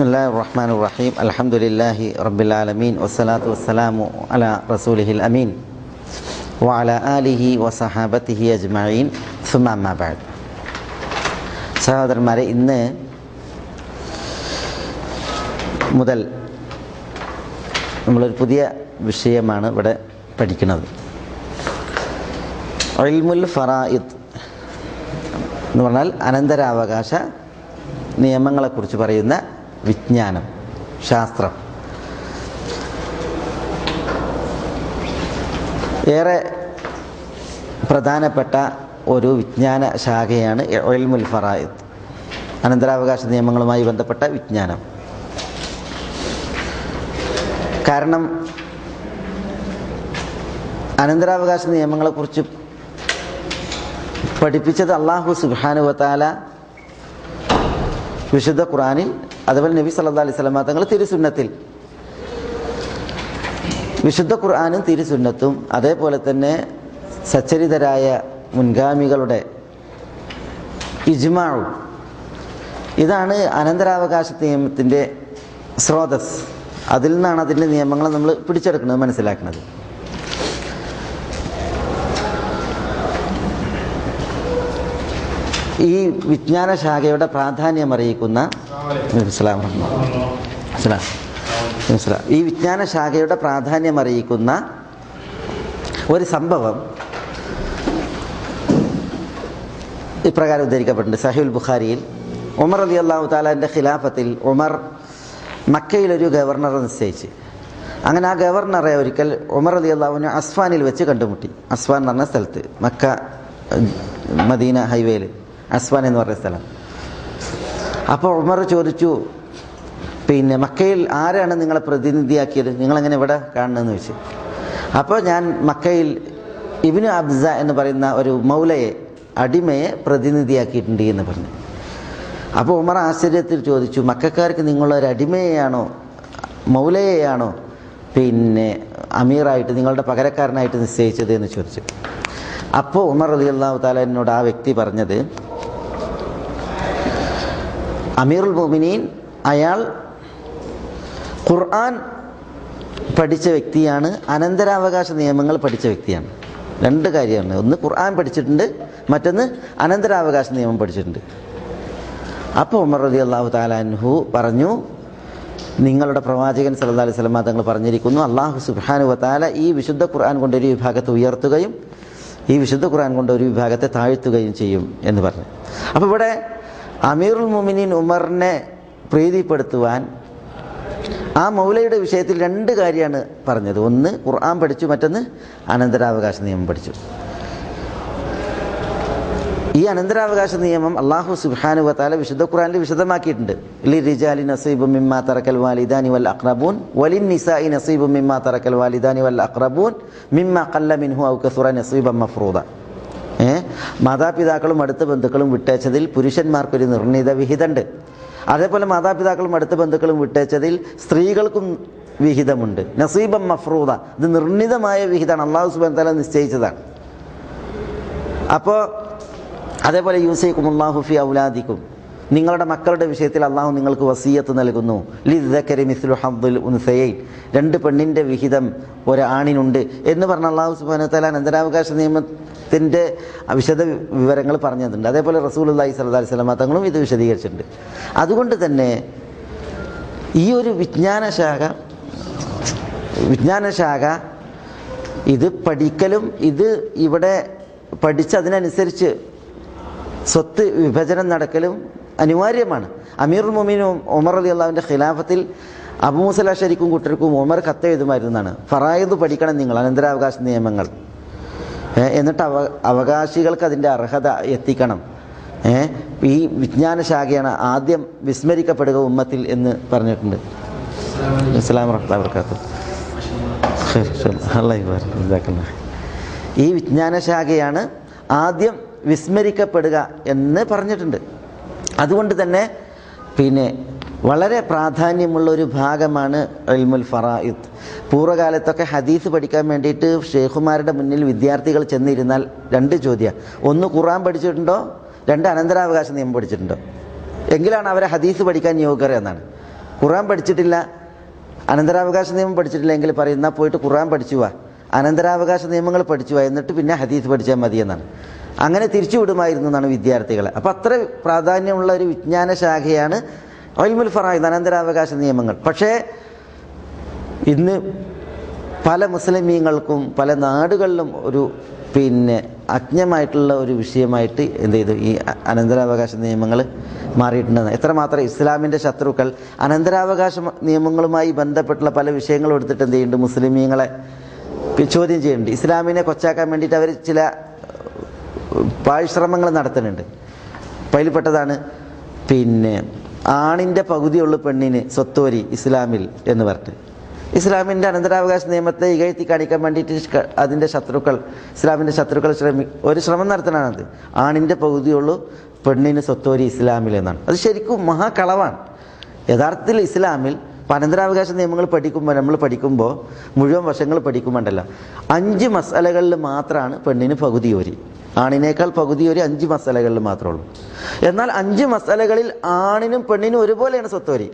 Bismillahirrahmanirrahim. Alhamdulillahi rabbil alamin wassalatu wassalamu ala rasulihil amin wa ala alihi wa sahabatihi ajma'in. Thumma amma ba'd. സഹോദരന്മാരെ, ഇന്ന് മുതൽ നമ്മളൊരു പുതിയ വിഷയമാണ് ഇവിടെ പഠിക്കുന്നത്. ഇൽമുൽ ഫറായിദ് എന്ന് പറഞ്ഞാൽ അനന്തരാവകാശ നിയമങ്ങളെക്കുറിച്ച് പറയുന്ന വിജ്ഞാനം, ശാസ്ത്രം. ഏറെ പ്രധാനപ്പെട്ട ഒരു വിജ്ഞാന ശാഖയാണ് ഇൽമുൽ ഫറായിദ്, അനന്തരാവകാശ നിയമങ്ങളുമായി ബന്ധപ്പെട്ട വിജ്ഞാനം. കാരണം അനന്തരാവകാശ നിയമങ്ങളെക്കുറിച്ച് പഠിപ്പിച്ചത് അല്ലാഹു സുബ്ഹാനഹു വ തആല വിശുദ്ധ ഖുർആനിൽ, അതുപോലെ നബി സല്ലല്ലാഹു അലൈഹി വസല്ലം തങ്ങൾ തിരുസുന്നത്തിൽ. വിശുദ്ധ ഖുർആനും തിരുസുന്നത്തും അതേപോലെ തന്നെ സച്ചരിതരായ മുൻഗാമികളുടെ ഇജ്മാഉം, ഇതാണ് അനന്തരാവകാശ നിയമത്തിൻ്റെ സ്രോതസ്. അതിൽ നിന്നാണ് അതിൻ്റെ നിയമങ്ങൾ നമ്മൾ പിടിച്ചെടുക്കുന്നത്, മനസ്സിലാക്കുന്നത്. ഈ വിജ്ഞാന ശാഖയുടെ പ്രാധാന്യം അറിയിക്കുന്ന ഈ വിജ്ഞാന ശാഖയുടെ പ്രാധാന്യം അറിയിക്കുന്ന ഒരു സംഭവം ഇപ്രകാരം ഉദ്ധരിക്കപ്പെട്ടിട്ടുണ്ട് സഹീഹുൽ ബുഖാരിയിൽ. ഉമർ റളിയല്ലാഹു തആലയുടെ ഖിലാഫത്തിൽ ഉമർ മക്കയിലൊരു ഗവർണറെ നിശ്ചയിച്ച്, അങ്ങനെ ആ ഗവർണറെ ഒരിക്കൽ ഉമർ റളിയല്ലാഹുവിനെ അസ്ഫാനിൽ വെച്ച് കണ്ടുമുട്ടി. അസ്ഫാൻ എന്ന് പറഞ്ഞ സ്ഥലത്ത്, മക്ക മദീന ഹൈവേയിൽ അസ്ഫാൻ എന്ന് പറയുന്ന സ്ഥലം. അപ്പോൾ ഉമർ ചോദിച്ചു, പിന്നെ മക്കയിൽ ആരാണ് നിങ്ങളെ പ്രതിനിധിയാക്കിയത്, നിങ്ങളെങ്ങനെ ഇവിടെ കാണണമെന്ന് ചോദിച്ചു. അപ്പോൾ ഞാൻ മക്കയിൽ ഇബ്നു അബ്സ എന്ന് പറയുന്ന ഒരു മൗലയെ, അടിമയെ പ്രതിനിധിയാക്കിയിട്ടുണ്ട് എന്ന് പറഞ്ഞു. അപ്പോൾ ഉമർ ആശ്ചര്യത്തിൽ ചോദിച്ചു, മക്കക്കാർക്ക് നിങ്ങളൊരു അടിമയെയാണോ മൗലയെയാണോ പിന്നെ അമീറായിട്ട്, നിങ്ങളുടെ പകരക്കാരനായിട്ട് നിശ്ചയിച്ചത് എന്ന് ചോദിച്ചു. അപ്പോൾ ഉമർ റളിയല്ലാഹു തആല എന്നോട് ആ വ്യക്തി പറഞ്ഞത്, അമീറുൽ മുഅ്മിനീൻ അയാൾ ഖുർആൻ പഠിച്ച വ്യക്തിയാണ്, അനന്തരാവകാശ നിയമങ്ങൾ പഠിച്ച വ്യക്തിയാണ്. രണ്ട് കാര്യമാണ്, ഒന്ന് ഖുർആൻ പഠിച്ചിട്ടുണ്ട്, മറ്റൊന്ന് അനന്തരാവകാശ നിയമം പഠിച്ചിട്ടുണ്ട്. അപ്പോൾ ഉമർ റളിയല്ലാഹു തആല അൻഹു പറഞ്ഞു, നിങ്ങളുടെ പ്രവാചകൻ സല്ലല്ലാഹു അലൈഹി വസല്ലം തങ്ങൾ പറഞ്ഞിരിക്കുന്നു, അല്ലാഹു സുബ്ഹാനഹു വ തആല ഈ വിശുദ്ധ ഖുർആൻ കൊണ്ട് ഒരു വിഭാഗത്തെ ഉയർത്തുകയും ഈ വിശുദ്ധ ഖുർആൻ കൊണ്ട് ഒരു വിഭാഗത്തെ താഴ്ത്തുകയും ചെയ്യും എന്ന് പറഞ്ഞു. അപ്പോൾ ഇവിടെ അമീറുൽ മുഅ്മിനീൻ ഉമറിനെ പ്രീതിപ്പെടുത്തുവാൻ ആ മൗലയുടെ വിഷയത്തിൽ രണ്ട് കാര്യമാണ് പറഞ്ഞത്. ഒന്ന് ഖുർആൻ പഠിച്ചു, മറ്റൊന്ന് അനന്തരാവകാശ നിയമം പഠിച്ചു. ഈ അനന്തരാവകാശ നിയമം അല്ലാഹു സുബ്ഹാനഹു വ തആല വിശുദ്ധ ഖുർആനിൽ വിശദമാക്കിയിട്ടുണ്ട്. ലിർരിജാലി നസീബും മിമ്മാ തറക്കൽ വാലിദാനി വൽ അഖ്റബൂൻ വലിന്നിസാഇ നസീബും മിമ്മാ തറക്കൽ വാലിദാനി വൽ അഖ്റബൂൻ മിമ്മാ ഖല്ല മിൻഹു ഔ കസുറ നസീബൻ മഫ്റൂദ. മാതാപിതാക്കളും അടുത്ത ബന്ധുക്കളും വിട്ടേച്ചതിൽ പുരുഷന്മാർക്കൊരു നിർണീത വിഹിതമുണ്ട്. അതേപോലെ മാതാപിതാക്കളും അടുത്ത ബന്ധുക്കളും വിട്ടേച്ചതിൽ സ്ത്രീകൾക്കും വിഹിതമുണ്ട്. നസീബൻ മഫ്റൂദ, ഇത് നിർണീതമായ വിഹിതമാണ്, അല്ലാഹു സുബ്ഹാനഹു വ തആല നിശ്ചയിച്ചതാണ്. അപ്പോൾ അതേപോലെ യൂസിക്കുമുല്ലാഹു ഫി ഔലാദിക്കും, നിങ്ങളുടെ മക്കളുടെ വിഷയത്തിൽ അള്ളാഹു നിങ്ങൾക്ക് വസിയത്ത് നൽകുന്നു. ലിദ്ദക്കരി മിസ്ലു ഹദ്ദിൽ ഉൻസയൈൻ, രണ്ട് പെണ്ണിൻ്റെ വിഹിതം ഒരാണിനുണ്ട് എന്ന് പറഞ്ഞ അള്ളാഹു സുബ്ഹാനഹു വ തആല അനന്തരാവകാശ നിയമത്തിൻ്റെ വിശദ വിവരങ്ങൾ പറഞ്ഞിട്ടുണ്ട്. അതേപോലെ റസൂലുള്ളാഹി സ്വല്ലല്ലാഹു അലൈഹി വസല്ലം തങ്ങളും ഇത് വിശദീകരിച്ചിട്ടുണ്ട്. അതുകൊണ്ട് തന്നെ ഈ ഒരു വിജ്ഞാനശാഖ ഇത് പഠിക്കലും, ഇത് ഇവിടെ പഠിച്ച് അതിനനുസരിച്ച് സ്വത്ത് വിഭജനം നടക്കലും അനിവാര്യമാണ്. അമീറുൽ മുഅ്മിനീൻ ഉമർ റളിയല്ലാഹുവിൻ്റെ ഖിലാഫത്തിൽ അബൂ മൂസ അശ്അരിക്കും കൂട്ടർക്കും ഉമർ കത്തെഴുതുമായിരുന്നാണ്, ഫറായിദ് പഠിക്കണം നിങ്ങൾ, അനന്തരാവകാശ നിയമങ്ങൾ, എന്നിട്ട് അവകാശികൾക്ക് അതിൻ്റെ അർഹത എത്തിക്കണം. ഈ വിജ്ഞാന ശാഖയാണ് ആദ്യം വിസ്മരിക്കപ്പെടുക ഉമ്മത്തിൽ എന്ന് പറഞ്ഞിട്ടുണ്ട്. അസ്സലാമു അലൈക്കും വറഹ്മത്തുള്ളാഹി വബറകാതുഹു. ഈ വിജ്ഞാന ശാഖയാണ് ആദ്യം വിസ്മരിക്കപ്പെടുക എന്ന് പറഞ്ഞിട്ടുണ്ട്. അതുകൊണ്ട് തന്നെ പിന്നെ വളരെ പ്രാധാന്യമുള്ള ഒരു ഭാഗമാണ് ഇൽമുൽ ഫറായിദ്. പൂർവ്വകാലത്തൊക്കെ ഹദീസ് പഠിക്കാൻ വേണ്ടിയിട്ട് ഷെയ്ഖുമാരുടെ മുന്നിൽ വിദ്യാർത്ഥികൾ ചെന്നിരുന്നാൽ രണ്ട് ചോദ്യം: ഒന്ന് ഖുർആൻ പഠിച്ചിട്ടുണ്ടോ, രണ്ട് അനന്തരാവകാശ നിയമം പഠിച്ചിട്ടുണ്ടോ, എങ്കിലാണ് അവരെ ഹദീസ് പഠിക്കാൻ യോഗ്യർ എന്നാണ്. ഖുർആൻ പഠിച്ചിട്ടില്ല, അനന്തരാവകാശ നിയമം പഠിച്ചിട്ടില്ലെങ്കിൽ പറയുന്ന പോയിട്ട് ഖുർആൻ പഠിച്ചു വാ, അനന്തരാവകാശ നിയമങ്ങൾ പഠിച്ചു വാ, എന്നിട്ട് പിന്നെ ഹദീസ് പഠിച്ചാൽ മതി എന്നാണ്. അങ്ങനെ തിരിച്ചു വിടുമായിരുന്നു എന്നാണ് വിദ്യാർത്ഥികളെ. അപ്പോൾ അത്ര പ്രാധാന്യമുള്ള ഒരു വിജ്ഞാന ശാഖയാണ് ഇൽമുൽ ഫറായിദ്, അനന്തരാവകാശ നിയമങ്ങൾ. പക്ഷേ ഇന്ന് പല മുസ്ലിമീങ്ങൾക്കും പല നാടുകളിലും ഒരു അജ്ഞമായിട്ടുള്ള ഒരു വിഷയമായിട്ട് എന്ത് ചെയ്തു, ഈ അനന്തരാവകാശ നിയമങ്ങൾ മാറിയിട്ടുണ്ടെന്ന്. എത്രമാത്രം ഇസ്ലാമിൻ്റെ ശത്രുക്കൾ അനന്തരാവകാശ നിയമങ്ങളുമായി ബന്ധപ്പെട്ടുള്ള പല വിഷയങ്ങളും എടുത്തിട്ട് എന്ത് ചെയ്യുന്നുണ്ട്, മുസ്ലിമീങ്ങളെ ചോദ്യം ചെയ്യുന്നുണ്ട്. ഇസ്ലാമിനെ കൊച്ചാക്കാൻ വേണ്ടിയിട്ട് അവർ ചില പാഴ്ശ്രമങ്ങൾ നടത്തുന്നുണ്ട്. അതിൽപ്പെട്ടതാണ് ആണിൻ്റെ പകുതിയുള്ളൂ പെണ്ണിന് സ്വത്തോരി ഇസ്ലാമിൽ എന്ന് പറഞ്ഞിട്ട്. ഇസ്ലാമിൻ്റെ അനന്തരാവകാശ നിയമത്തെ ഇകഴ്ത്തി കാണിക്കാൻ വേണ്ടിയിട്ട് അതിൻ്റെ ശത്രുക്കൾ, ഇസ്ലാമിൻ്റെ ശത്രുക്കൾ ഒരു ശ്രമം നടത്തണത് ആണിൻ്റെ പകുതിയുള്ളൂ പെണ്ണിന് സ്വത്തോരി ഇസ്ലാമിൽ എന്നാണ്. അത് ശരിക്കും മഹാകളവാണ്. യഥാർത്ഥത്തിൽ ഇസ്ലാമിൽ അനന്തരാവകാശ നിയമങ്ങൾ നമ്മൾ പഠിക്കുമ്പോൾ മുഴുവൻ വശങ്ങൾ പഠിക്കുമ്പോണ്ടല്ലോ 5 മസലകളിൽ മാത്രമാണ് പെണ്ണിന് പകുതി ഓരി, ആണിനേക്കാൾ പകുതി ഓരി 5 മസലകളിൽ മാത്രമേ ഉള്ളൂ. എന്നാൽ 5 മസലകളിൽ ആണിനും പെണ്ണിനും ഒരുപോലെയാണ് സ്വത്തോരി,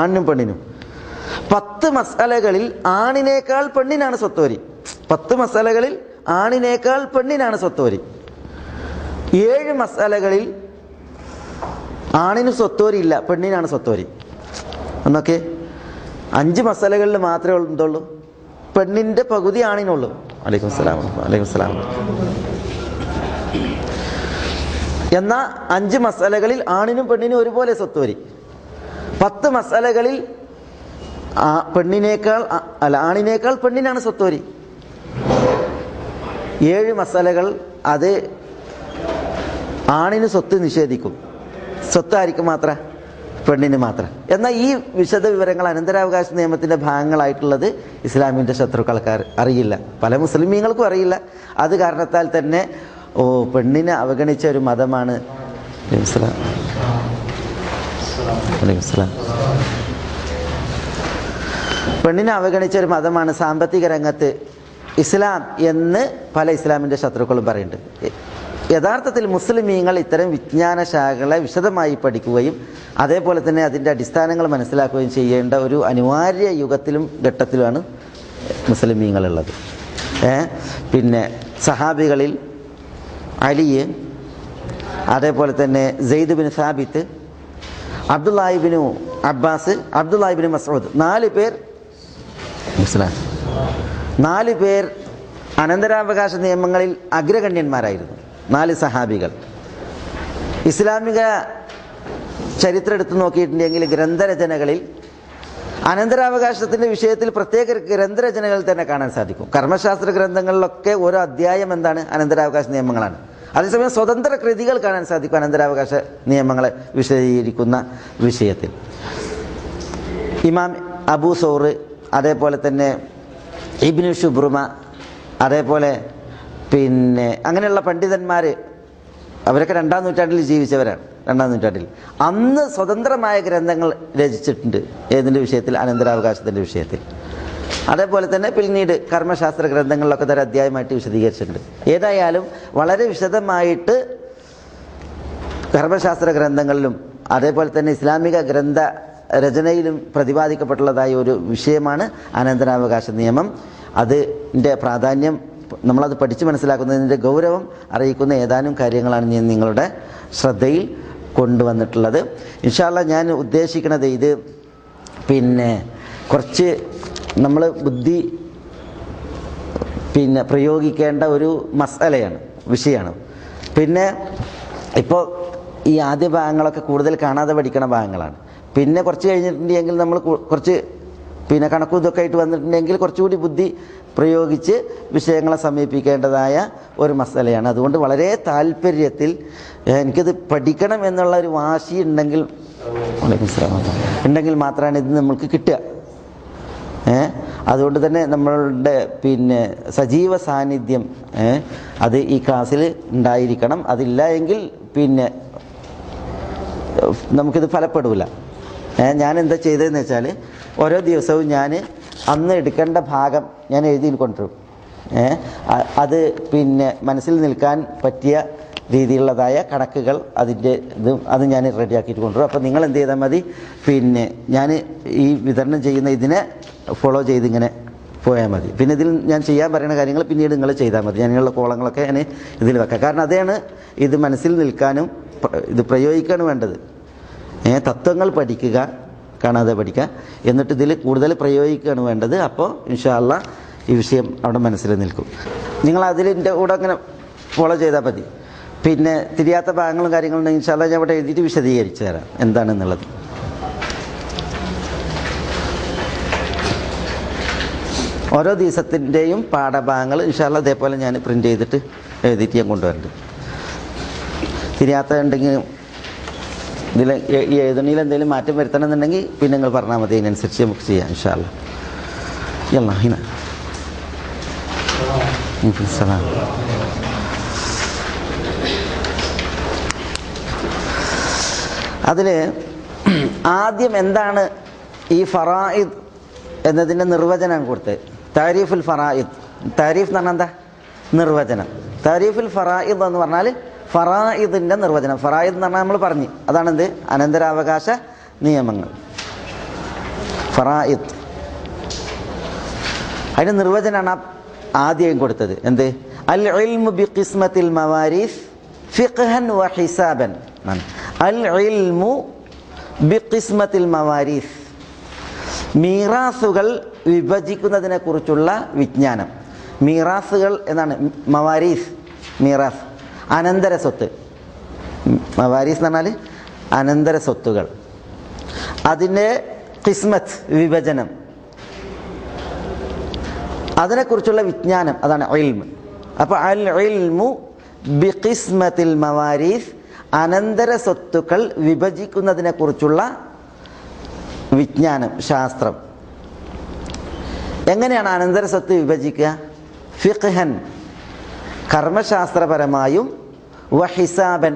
ആണിനും പെണ്ണിനും. 10 മസലകളിൽ ആണിനേക്കാൾ പെണ്ണിനാണ് സ്വത്തോരി, 10 മസലകളിൽ ആണിനേക്കാൾ പെണ്ണിനാണ് സ്വത്തോരി. 7 മസലകളിൽ ആണിന് സ്വത്തോരി ഇല്ല, പെണ്ണിനാണ് സ്വത്തോരി. എന്നൊക്കെ 5 മസലകളിൽ മാത്രമേ എന്തുള്ളൂ, പെണ്ണിൻ്റെ പകുതി ആണിനുള്ളൂ. വലൈക്കും സലാം, വലൈക്കും സലാം. എന്നാൽ 5 മസലകളിൽ ആണിനും പെണ്ണിനും ഒരുപോലെ സ്വത്തോരി. 10 മസലകളിൽ ആണിനേക്കാൾ പെണ്ണിനാണ് സ്വത്തോരി. 7 മസലകൾ അത് ആണിന് സ്വത്ത് നിഷേധിക്കും, സ്വത്തായിരിക്കും മാത്രം, പെണ്ണിന് മാത്രം. എന്നാൽ ഈ വിശദ വിവരങ്ങൾ അനന്തരാവകാശ നിയമത്തിൻ്റെ ഭാഗങ്ങളായിട്ടുള്ളത് ഇസ്ലാമിൻ്റെ ശത്രുക്കൾക്ക് അറിയില്ല, പല മുസ്ലിമീങ്ങൾക്കും അറിയില്ല. അത് കാരണത്താൽ തന്നെ പെണ്ണിനെ അവഗണിച്ച ഒരു മതമാണ് പെണ്ണിനെ അവഗണിച്ച ഒരു മതമാണ് സാമ്പത്തിക രംഗത്ത് ഇസ്ലാം എന്ന് പല ഇസ്ലാമിൻ്റെ ശത്രുക്കളും പറയുന്നുണ്ട്. യഥാർത്ഥത്തിൽ മുസ്ലിമീങ്ങൾ ഇത്തരം വിജ്ഞാന ശാഖകളെ വിശദമായി പഠിക്കുകയും അതേപോലെ തന്നെ അതിൻ്റെ അടിസ്ഥാനങ്ങൾ മനസ്സിലാക്കുകയും ചെയ്യേണ്ട ഒരു അനിവാര്യ യുഗത്തിലും ഘട്ടത്തിലുമാണ് മുസ്ലിമീങ്ങളുള്ളത്. സഹാബികളിൽ അലി, അതേപോലെ തന്നെ സെയ്ദ് ബിൻ സാബിത്ത്, അബ്ദുല്ലാഹിബ്നു അബ്ബാസ്, അബ്ദുല്ലാഹിബ്നു മസ്ഊദ്, 4 പേർ 4 പേർ അനന്തരാവകാശ നിയമങ്ങളിൽ അഗ്രഗണ്യന്മാരായിരുന്നു. 4 സഹാബികൾ. ഇസ്ലാമിക ചരിത്രം എടുത്തു നോക്കിയിട്ടുണ്ടെങ്കിൽ ഗ്രന്ഥരചനകളിൽ അനന്തരാവകാശത്തിൻ്റെ വിഷയത്തിൽ പ്രത്യേക ഗ്രന്ഥരചനകൾ തന്നെ കാണാൻ സാധിക്കും. കർമ്മശാസ്ത്ര ഗ്രന്ഥങ്ങളിലൊക്കെ ഓരോ അധ്യായം എന്താണ്, അനന്തരാവകാശ നിയമങ്ങളാണ്. അതേസമയം സ്വതന്ത്ര കൃതികൾ കാണാൻ സാധിക്കും അനന്തരാവകാശ നിയമങ്ങളെ വിശദീകരിക്കുന്ന വിഷയത്തിൽ. ഇമാം അബൂ സൗർ, അതേപോലെ തന്നെ ഇബ്നു ശുബ്രുമ, അതേപോലെ അങ്ങനെയുള്ള പണ്ഡിതന്മാർ, അവരൊക്കെ 2-ാം നൂറ്റാണ്ടിൽ ജീവിച്ചവരാണ്. 2-ാം നൂറ്റാണ്ടിൽ അന്ന് സ്വതന്ത്രമായ ഗ്രന്ഥങ്ങൾ രചിച്ചിട്ടുണ്ട്. ഏതിൻ്റെ വിഷയത്തിൽ? അനന്തരാവകാശത്തിൻ്റെ വിഷയത്തിൽ. അതേപോലെ തന്നെ പിന്നീട് കർമ്മശാസ്ത്ര ഗ്രന്ഥങ്ങളിലൊക്കെ തന്നെ അധ്യായമായിട്ട് വിശദീകരിച്ചിട്ടുണ്ട്. ഏതായാലും വളരെ വിശദമായിട്ട് കർമ്മശാസ്ത്ര ഗ്രന്ഥങ്ങളിലും അതേപോലെ തന്നെ ഇസ്ലാമിക ഗ്രന്ഥ രചനയിലും പ്രതിപാദിക്കപ്പെട്ടുള്ളതായ ഒരു വിഷയമാണ് അനന്തരാവകാശ നിയമം. അതിൻ്റെ പ്രാധാന്യം, നമ്മളത് പഠിച്ച് മനസ്സിലാക്കുന്നതിൻ്റെ ഗൗരവം അറിയിക്കുന്ന ഏതാനും കാര്യങ്ങളാണ് ഞാൻ നിങ്ങളുടെ ശ്രദ്ധയിൽ കൊണ്ടുവന്നിട്ടുള്ളത്. ഇൻഷാ അല്ലാഹ് ഞാൻ ഉദ്ദേശിക്കുന്നത് ഇത് കുറച്ച് നമ്മൾ ബുദ്ധി പ്രയോഗിക്കേണ്ട ഒരു മസലയാണ്, വിഷയമാണ്. ഇപ്പോൾ ഈ ആദ്യ ഭാഗങ്ങളൊക്കെ കൂടുതൽ കാണാതെ പഠിക്കണ ഭാഗങ്ങളാണ്. പിന്നെ കുറച്ച് കഴിഞ്ഞിട്ടുണ്ടെങ്കിൽ നമ്മൾ കുറച്ച് കണക്കും ഇതൊക്കെ ആയിട്ട് വന്നിട്ടുണ്ടെങ്കിൽ കുറച്ചുകൂടി ബുദ്ധി പ്രയോഗിച്ച് വിഷയങ്ങളെ സമീപിക്കേണ്ടതായ ഒരു മസലയാണ്. അതുകൊണ്ട് വളരെ താല്പര്യത്തിൽ എനിക്കിത് പഠിക്കണം എന്നുള്ള ഒരു വാശി ഉണ്ടെങ്കിൽ മാത്രമാണ് ഇത് നമ്മൾക്ക് കിട്ടുക. അതുകൊണ്ട് തന്നെ നമ്മളുടെ സജീവ സാന്നിധ്യം അത് ഈ ക്ലാസ്സിൽ ഉണ്ടായിരിക്കണം. അതില്ല എങ്കിൽ നമുക്കിത് ഫലപ്പെടില്ല. ഞാൻ എന്താ ചെയ്തതെന്ന് വെച്ചാൽ ഓരോ ദിവസവും ഞാൻ അന്ന് എടുക്കേണ്ട ഭാഗം ഞാൻ എഴുതി കൊണ്ടുവരും. അത് മനസ്സിൽ നിൽക്കാൻ പറ്റിയ രീതിയിലുള്ളതായ കണക്കുകൾ അതിൻ്റെ അത് ഞാൻ റെഡിയാക്കിയിട്ട് കൊണ്ടുവരും. അപ്പോൾ നിങ്ങൾ എന്ത് ചെയ്താൽ മതി, പിന്നെ ഞാൻ ഈ വിതരണം ചെയ്യുന്ന ഇതിനെ ഫോളോ ചെയ്ത് ഇങ്ങനെ പോയാൽ മതി. പിന്നെ ഇതിൽ ഞാൻ ചെയ്യാൻ പറയുന്ന കാര്യങ്ങൾ പിന്നീട് നിങ്ങൾ ചെയ്താൽ മതി. ഞാനുള്ള കോളങ്ങളൊക്കെ ഞാൻ ഇതിൽ വെക്കാം. കാരണം അതാണ് ഇത് മനസ്സിൽ നിൽക്കാനും ഇത് പ്രയോഗിക്കാനും വേണ്ടത്. തത്വങ്ങൾ പഠിക്കുക, കാണാതെ പഠിക്കുക, എന്നിട്ട് ഇതിൽ കൂടുതൽ പ്രയോഗിക്കുകയാണ് വേണ്ടത്. അപ്പോൾ ഇൻഷാ അല്ലാഹ് ഈ വിഷയം അവിടെ മനസ്സിൽ നിൽക്കും. നിങ്ങൾ അതിൻ്റെ കൂടെ അങ്ങനെ ഫോളോ ചെയ്താൽ മതി. പിന്നെ തിരിയാത്ത ഭാഗങ്ങളും കാര്യങ്ങളും ഇൻഷാ അല്ലാഹ് ഞാൻ ഇവിടെ എഴുതിയിട്ട് വിശദീകരിച്ചു തരാം എന്താണെന്നുള്ളത്. ഓരോ ദിവസത്തിൻ്റെയും പാഠഭാഗങ്ങൾ ഇൻഷാ അല്ലാഹ് അതേപോലെ ഞാൻ പ്രിൻ്റ് ചെയ്തിട്ട് എഴുതിയിട്ട് ഞാൻ കൊണ്ടുവരുന്നുണ്ട്. തിരിയാത്ത ഉണ്ടെങ്കിൽ ഇതിൽ ഈ എഴുതണിയിൽ എന്തെങ്കിലും മാറ്റം വരുത്തണമെന്നുണ്ടെങ്കിൽ പിന്നെ നിങ്ങൾ പറഞ്ഞാൽ മതി, അതിനനുസരിച്ച് നമുക്ക് ചെയ്യാം ഇൻഷാ അല്ലാഹ്. അതിൽ ആദ്യം എന്താണ് ഈ ഫറായിദ് എന്നതിൻ്റെ നിർവചനം കൊടുത്തത്. താരീഫുൽ ഫറായിദ്, താരീഫ് എന്ന് പറഞ്ഞാൽ എന്താ? നിർവചനം. താരീഫുൽ ഫറായിദ് എന്ന് പറഞ്ഞാൽ ഫറായിദിൻ്റെ നിർവചനം. ഫറായിദ് എന്ന് പറഞ്ഞാൽ നമ്മൾ പറഞ്ഞു, അതാണെന്ത്? അനന്തരാവകാശ നിയമങ്ങൾ. ഫറായിദ് അതിൻ്റെ നിർവചനമാണ് ആദ്യം കൊടുത്തത്. എന്ത്? അൽ ഇൽമു ബി ഖിസ്മത്തിൽ മവാരീസ് ഫിഖ്ഹൻ വ ഹിസാബൻ. അൽ ഇൽമു ബി ഖിസ്മത്തിൽ മവാരീസ്, മീറാസുകൾ വിഭജിക്കുന്നതിനെ കുറിച്ചുള്ള വിജ്ഞാനം. മീറാസുകൾ എന്നാണ് മവാരീസ്, മീറാസ് അനന്തര സ്വത്ത്. മവാരീസ് എന്ന് പറഞ്ഞാൽ അനന്തര സ്വത്തുകൾ. അതിൻ്റെ ഖിസ്മത്ത് വിഭജനം, അതിനെക്കുറിച്ചുള്ള വിജ്ഞാനം, അതാണ് ഇൽമ്. അപ്പോൾ അൽ ഇൽമു ബി ഖിസ്മത്തിൽ മവാരീസ്, അനന്തര സ്വത്തുക്കൾ വിഭജിക്കുന്നതിനെക്കുറിച്ചുള്ള വിജ്ഞാനം, ശാസ്ത്രം. എങ്ങനെയാണ് അനന്തര സ്വത്ത് വിഭജിക്കുക? ഫിഖ്ഹൻ കർമ്മശാസ്ത്രപരമായും, വഹിസാബൻ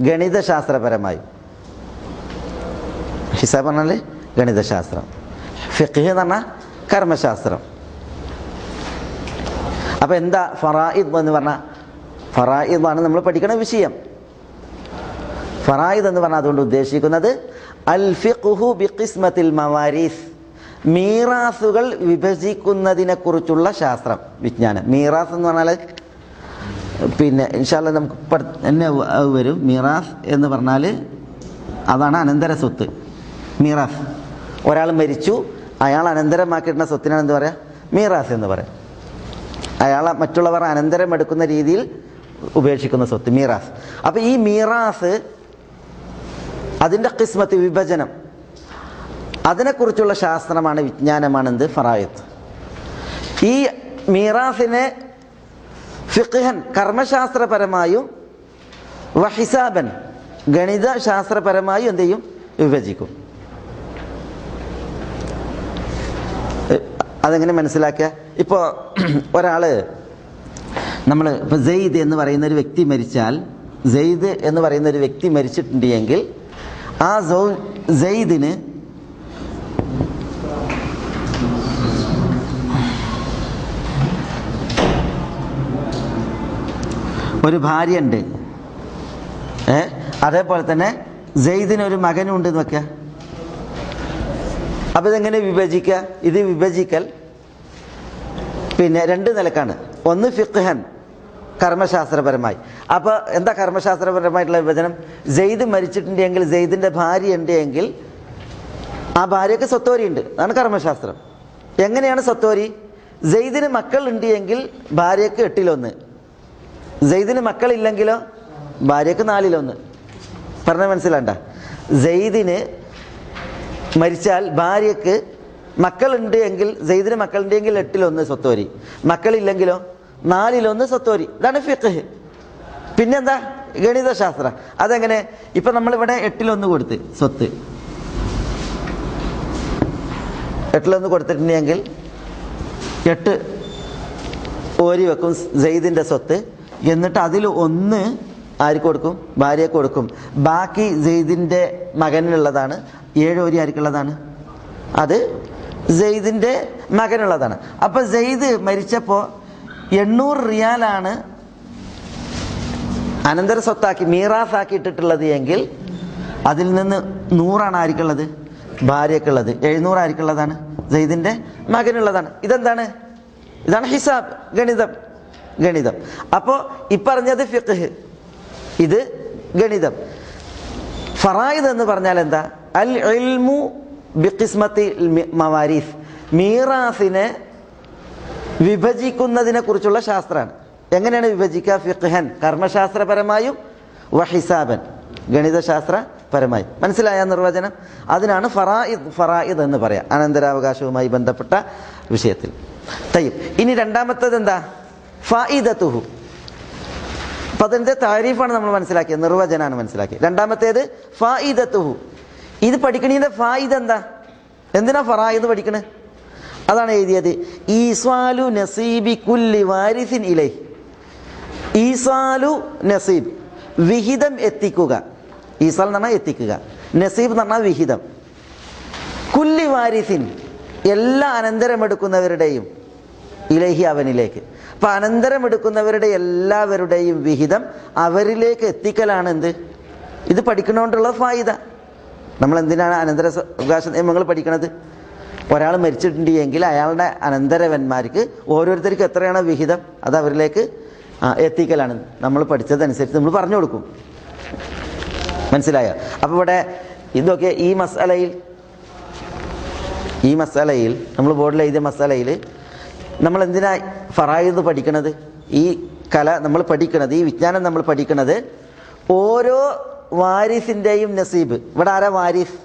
ഗണിതശാസ്ത്രപരമായും. ഹിസാബ് പറഞ്ഞാൽ ഗണിതശാസ്ത്രം, ഫിഖ്ഹ് എന്ന് പറഞ്ഞാൽ കർമ്മശാസ്ത്രം. അപ്പോൾ എന്താ ഫറായിദ് എന്ന് പറഞ്ഞാൽ? ഫറായിദാണ് നമ്മൾ പഠിക്കുന്ന വിഷയം. ഫറായിദ് എന്ന് പറഞ്ഞാൽ അതുകൊണ്ട് ഉദ്ദേശിക്കുന്നത് അൽ ഫിഖ്ഹു ബി ഖിസ്മത്തിൽ മവാരീസ്, മീറാസുകൾ വിഭജിക്കുന്നതിനെക്കുറിച്ചുള്ള ശാസ്ത്രം, വിജ്ഞാനം. മീറാസ് എന്ന് പറഞ്ഞാൽ പിന്നെ ഇൻഷാ അല്ലാഹ് നമുക്ക് തന്നെ വരും. മീറാസ് എന്ന് പറഞ്ഞാൽ അതാണ് അനന്തര സ്വത്ത്. മീറാസ്, ഒരാൾ മരിച്ചു, അയാൾ അനന്തരമാക്കിയിട്ടുള്ള സ്വത്തിനാണ് എന്ത് പറയുക? മീറാസ് എന്ന് പറയാം. അയാളെ മറ്റുള്ളവർ അനന്തരം എടുക്കുന്ന രീതിയിൽ ഉപേക്ഷിക്കുന്ന സ്വത്ത്, മീറാസ്. അപ്പോൾ ഈ മീറാസ്, അതിൻ്റെ ഖിസ്മത്ത് വിഭജനം, അതിനെക്കുറിച്ചുള്ള ശാസ്ത്രമാണ്, വിജ്ഞാനമാണ് എന്ത്? ഫറായിദ്. ഈ മീറാസിനെ ഫിഖ്ഹൻ കർമ്മശാസ്ത്രപരമായും, വഹിസാബൻ ഗണിതശാസ്ത്രപരമായും എന്ത് ചെയ്യും? വിഭജിക്കും. അതെങ്ങനെ മനസ്സിലാക്കുക? ഇപ്പോൾ ഒരാൾ, നമ്മൾ ഇപ്പോൾ സെയ്ദ് എന്ന് പറയുന്ന ഒരു വ്യക്തി മരിച്ചാൽ, സെയ്ദ് എന്ന് പറയുന്ന ഒരു വ്യക്തി മരിച്ചിട്ടുണ്ടെങ്കിൽ ആ സെയ്ദിന് ഒരു ഭാര്യയുണ്ട്, അതേപോലെ തന്നെ സെയ്ദിന് ഒരു മകനുണ്ട് എന്ന് വെക്കുക. അപ്പോൾ ഇതെങ്ങനെ വിഭജിക്കുക? ഇത് വിഭജിക്കൽ പിന്നെ രണ്ട് നിലക്കാണ്. ഒന്ന് ഫിഖ്ഹൻ കർമ്മശാസ്ത്രപരമായി. അപ്പോൾ എന്താ കർമ്മശാസ്ത്രപരമായിട്ടുള്ള വിഭജനം? സെയ്ദ് മരിച്ചിട്ടുണ്ടെങ്കിൽ, സെയ്ദിൻ്റെ ഭാര്യ ഉണ്ട് എങ്കിൽ ആ ഭാര്യയ്ക്ക് സ്വത്തോരി ഉണ്ട്, അതാണ് കർമ്മശാസ്ത്രം. എങ്ങനെയാണ് സ്വത്തോരി? സെയ്ദിന് മക്കളുണ്ട് എങ്കിൽ ഭാര്യയ്ക്ക് 8/1, സെയ്ദിന് മക്കളില്ലെങ്കിലോ ഭാര്യയ്ക്ക് 4/1. പറഞ്ഞാൽ മനസ്സിലാണ്ട? സെയ്ദിന് മരിച്ചാൽ ഭാര്യയ്ക്ക് മക്കളുണ്ട് എങ്കിൽ, സെയ്ദിന് മക്കളുണ്ട് എങ്കിൽ 8/1 സ്വത്തോരി, മക്കളില്ലെങ്കിലോ 4/1 സ്വത്തോരി. ഇതാണ് ഫിഖ്ഹ്. പിന്നെന്താ? ഗണിതശാസ്ത്രം. അതെങ്ങനെ? ഇപ്പം നമ്മളിവിടെ 8/1 കൊടുത്ത് സ്വത്ത്, 8/1 കൊടുത്തിട്ടുണ്ടെങ്കിൽ 8 ഓരി വെക്കും സെയ്ദിൻ്റെ സ്വത്ത്. എന്നിട്ട് അതിൽ 1 ആർക്ക് കൊടുക്കും? ഭാര്യയ്ക്ക് കൊടുക്കും. ബാക്കി സെയ്ദിൻ്റെ മകനുള്ളതാണ്. 7 ഓരി ആർക്കുള്ളതാണ്? അത് സെയ്ദിൻ്റെ മകനുള്ളതാണ്. അപ്പോൾ സെയ്ദ് മരിച്ചപ്പോൾ 800 റിയാലാണ് അനന്തര സ്വത്താക്കി മീറാസാക്കി ഇട്ടിട്ടുള്ളത് എങ്കിൽ അതിൽ നിന്ന് 100 ആർക്കുള്ളത്? ഭാര്യക്കുള്ളത്. 700 ആർക്കുള്ളതാണ്? സെയ്ദിന്റെ മകനുള്ളതാണ്. ഇതെന്താണ്? ഇതാണ് ഹിസാബ്, ഗണിതം. അപ്പോ ഇപ്പറഞ്ഞത് ഫിഖ്ഹ്, ഇത് ഗണിതം. ഫറായിദ് എന്ന് പറഞ്ഞാൽ എന്താ? അൽ ഇൽമു ബിഖിസ്മത്തി മവാരീസ്, മീറാസിനെ വിഭജിക്കുന്നതിനെ കുറിച്ചുള്ള ശാസ്ത്രമാണ്. എങ്ങനെയാണ് വിഭജിക്കുക? ഫിഖ്ഹൻ, കർമ്മശാസ്ത്രപരമായും, വഹിസാബൻ, ഗണിതശാസ്ത്രപരമായി. മനസ്സിലായ നിർവചനം? അതിനാണ് ഫറായിദ് എന്ന് പറയാം, അനന്തരാവകാശവുമായി ബന്ധപ്പെട്ട വിഷയത്തിൽ. തയ്യിബ്. ഇനി രണ്ടാമത്തേത് എന്താ? ഫായിദത്തുഹു. അപ്പൊ അതിന്റെ താരീഫാണ് നമ്മൾ മനസ്സിലാക്കിയത്, നിർവചനാണ് മനസ്സിലാക്കിയത്. രണ്ടാമത്തേത് ഫായിദത്തുഹു. ഇത് പഠിക്കണതിന്റെ ഫായിദ എന്താ? എന്തിനാ ഫറായിദ് പഠിക്കണേ? അതാണ് എഴുതിയത്. ഈസ്വാലു നസീബി കുല്ലി വാരിസിൻ ഇലൈഹി. ഈസാലു നസീബ്, വിഹിതം എത്തിക്കുക. ഈസാൽ എന്ന് പറഞ്ഞാൽ എത്തിക്കുക, നസീബ് എന്ന് പറഞ്ഞാൽ വിഹിതം. കുല്ലി വാരിസിൻ, എല്ലാ അനന്തരമെടുക്കുന്നവരുടെയും, ഇലൈഹി അവനിലേക്ക്. അപ്പൊ അനന്തരമെടുക്കുന്നവരുടെ എല്ലാവരുടെയും വിഹിതം അവരിലേക്ക് എത്തിക്കലാണ് എന്ത്? ഇത് പഠിക്കണോണ്ടുള്ള ഫായിദ. നമ്മൾ എന്തിനാണ് അനന്തരാവകാശ നിയമങ്ങൾ പഠിക്കണത്? ഒരാൾ മരിച്ചിട്ടുണ്ടെങ്കിൽ അയാളുടെ അനന്തരവന്മാർക്ക് ഓരോരുത്തർക്കും എത്രയാണോ വിഹിതം അത് അവരിലേക്ക് എത്തിക്കലാണ്. നമ്മൾ പഠിച്ചതനുസരിച്ച് നമ്മൾ പറഞ്ഞു കൊടുക്കും. മനസ്സിലായോ? അപ്പോൾ ഇവിടെ ഇതൊക്കെ ഈ മസാലയിൽ നമ്മൾ ബോർഡിൽ എഴുതിയ മസാലയിൽ നമ്മൾ എന്തിനാ ഫറായിദ് പഠിക്കണത്? ഈ കല നമ്മൾ പഠിക്കണത്, ഈ വിജ്ഞാനം നമ്മൾ പഠിക്കണത് ഓരോ വാരിസിൻ്റെയും നസീബ്. ഇവിടെ ആരാ വാരിസ്?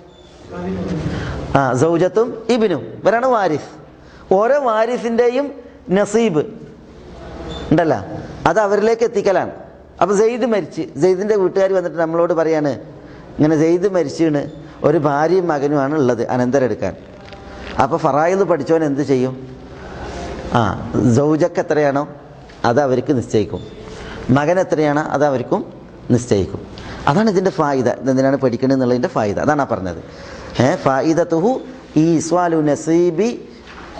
സൗജത്തും ഇബിനും, ഇവരാണ് വാരിസ്. ഓരോ വാരിസിൻ്റെയും നസീബ് ഉണ്ടല്ലോ, അത് അവരിലേക്ക് എത്തിക്കലാണ്. അപ്പോൾ സെയ്ദ് മരിച്ച്, സെയ്ദിൻ്റെ വീട്ടുകാർ വന്നിട്ട് നമ്മളോട് പറയാണ്, ഇങ്ങനെ സെയ്ദ് മരിച്ചാണ്, ഒരു ഭാര്യയും മകനുമാണ് ഉള്ളത് അനന്തരം എടുക്കാൻ. അപ്പോൾ ഫറായിദ് പഠിച്ചവൻ എന്ത് ചെയ്യും? സൗജക്ക് എത്രയാണോ അത് അവർക്ക് നിശ്ചയിക്കും, മകൻ എത്രയാണോ അത് അവർക്കും നിശ്ചയിക്കും. അതാണ് ഇതിൻ്റെ ഫായിദ. ഇതെന്തിനാണ് പഠിക്കുന്നത് എന്നുള്ളതിൻ്റെ ഫായിദ അതാണ് പറഞ്ഞത്. ഫായിദത്തുഹു ഈസ്വാലു നസീബി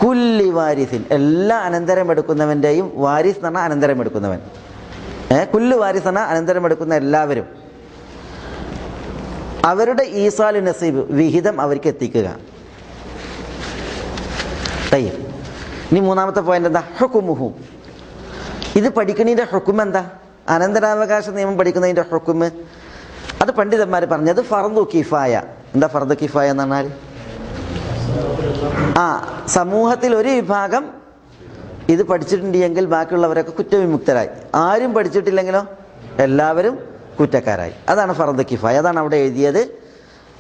കുല്ലി വാരിസിൻ, എല്ലാ അനന്തരം എടുക്കുന്നവൻ്റെയും, വാരിസ് എന്ന് പറഞ്ഞാൽ അനന്തരം എടുക്കുന്നവൻ, കുല്ലു വാരിസ് പറഞ്ഞാൽ അനന്തരം എടുക്കുന്ന എല്ലാവരും, അവരുടെ ഈസാലു നസീബ്, വിഹിതം അവർക്ക് എത്തിക്കുക. തയ്യം. ഇനി മൂന്നാമത്തെ പോയിന്റ് എന്താ? ഹുക്കുമുഹു. ഇത് പഠിക്കുന്നതിൻ്റെ ഹുക്കും എന്താ? അനന്തരാവകാശ നിയമം പഠിക്കുന്നതിൻ്റെ ഹുക്കും അത് പണ്ഡിതന്മാർ പറഞ്ഞത് ഫർദു കിഫായ. എന്താ ഫർദു കിഫായ എന്ന് പറഞ്ഞാൽ? സമൂഹത്തിൽ ഒരു വിഭാഗം ഇത് പഠിച്ചിട്ടുണ്ടെങ്കിൽ ബാക്കിയുള്ളവരൊക്കെ കുറ്റവിമുക്തരായി. ആരും പഠിച്ചിട്ടില്ലെങ്കിലോ എല്ലാവരും കുറ്റക്കാരായി. അതാണ് ഫർദു കിഫായ. അതാണ് അവിടെ എഴുതിയത്.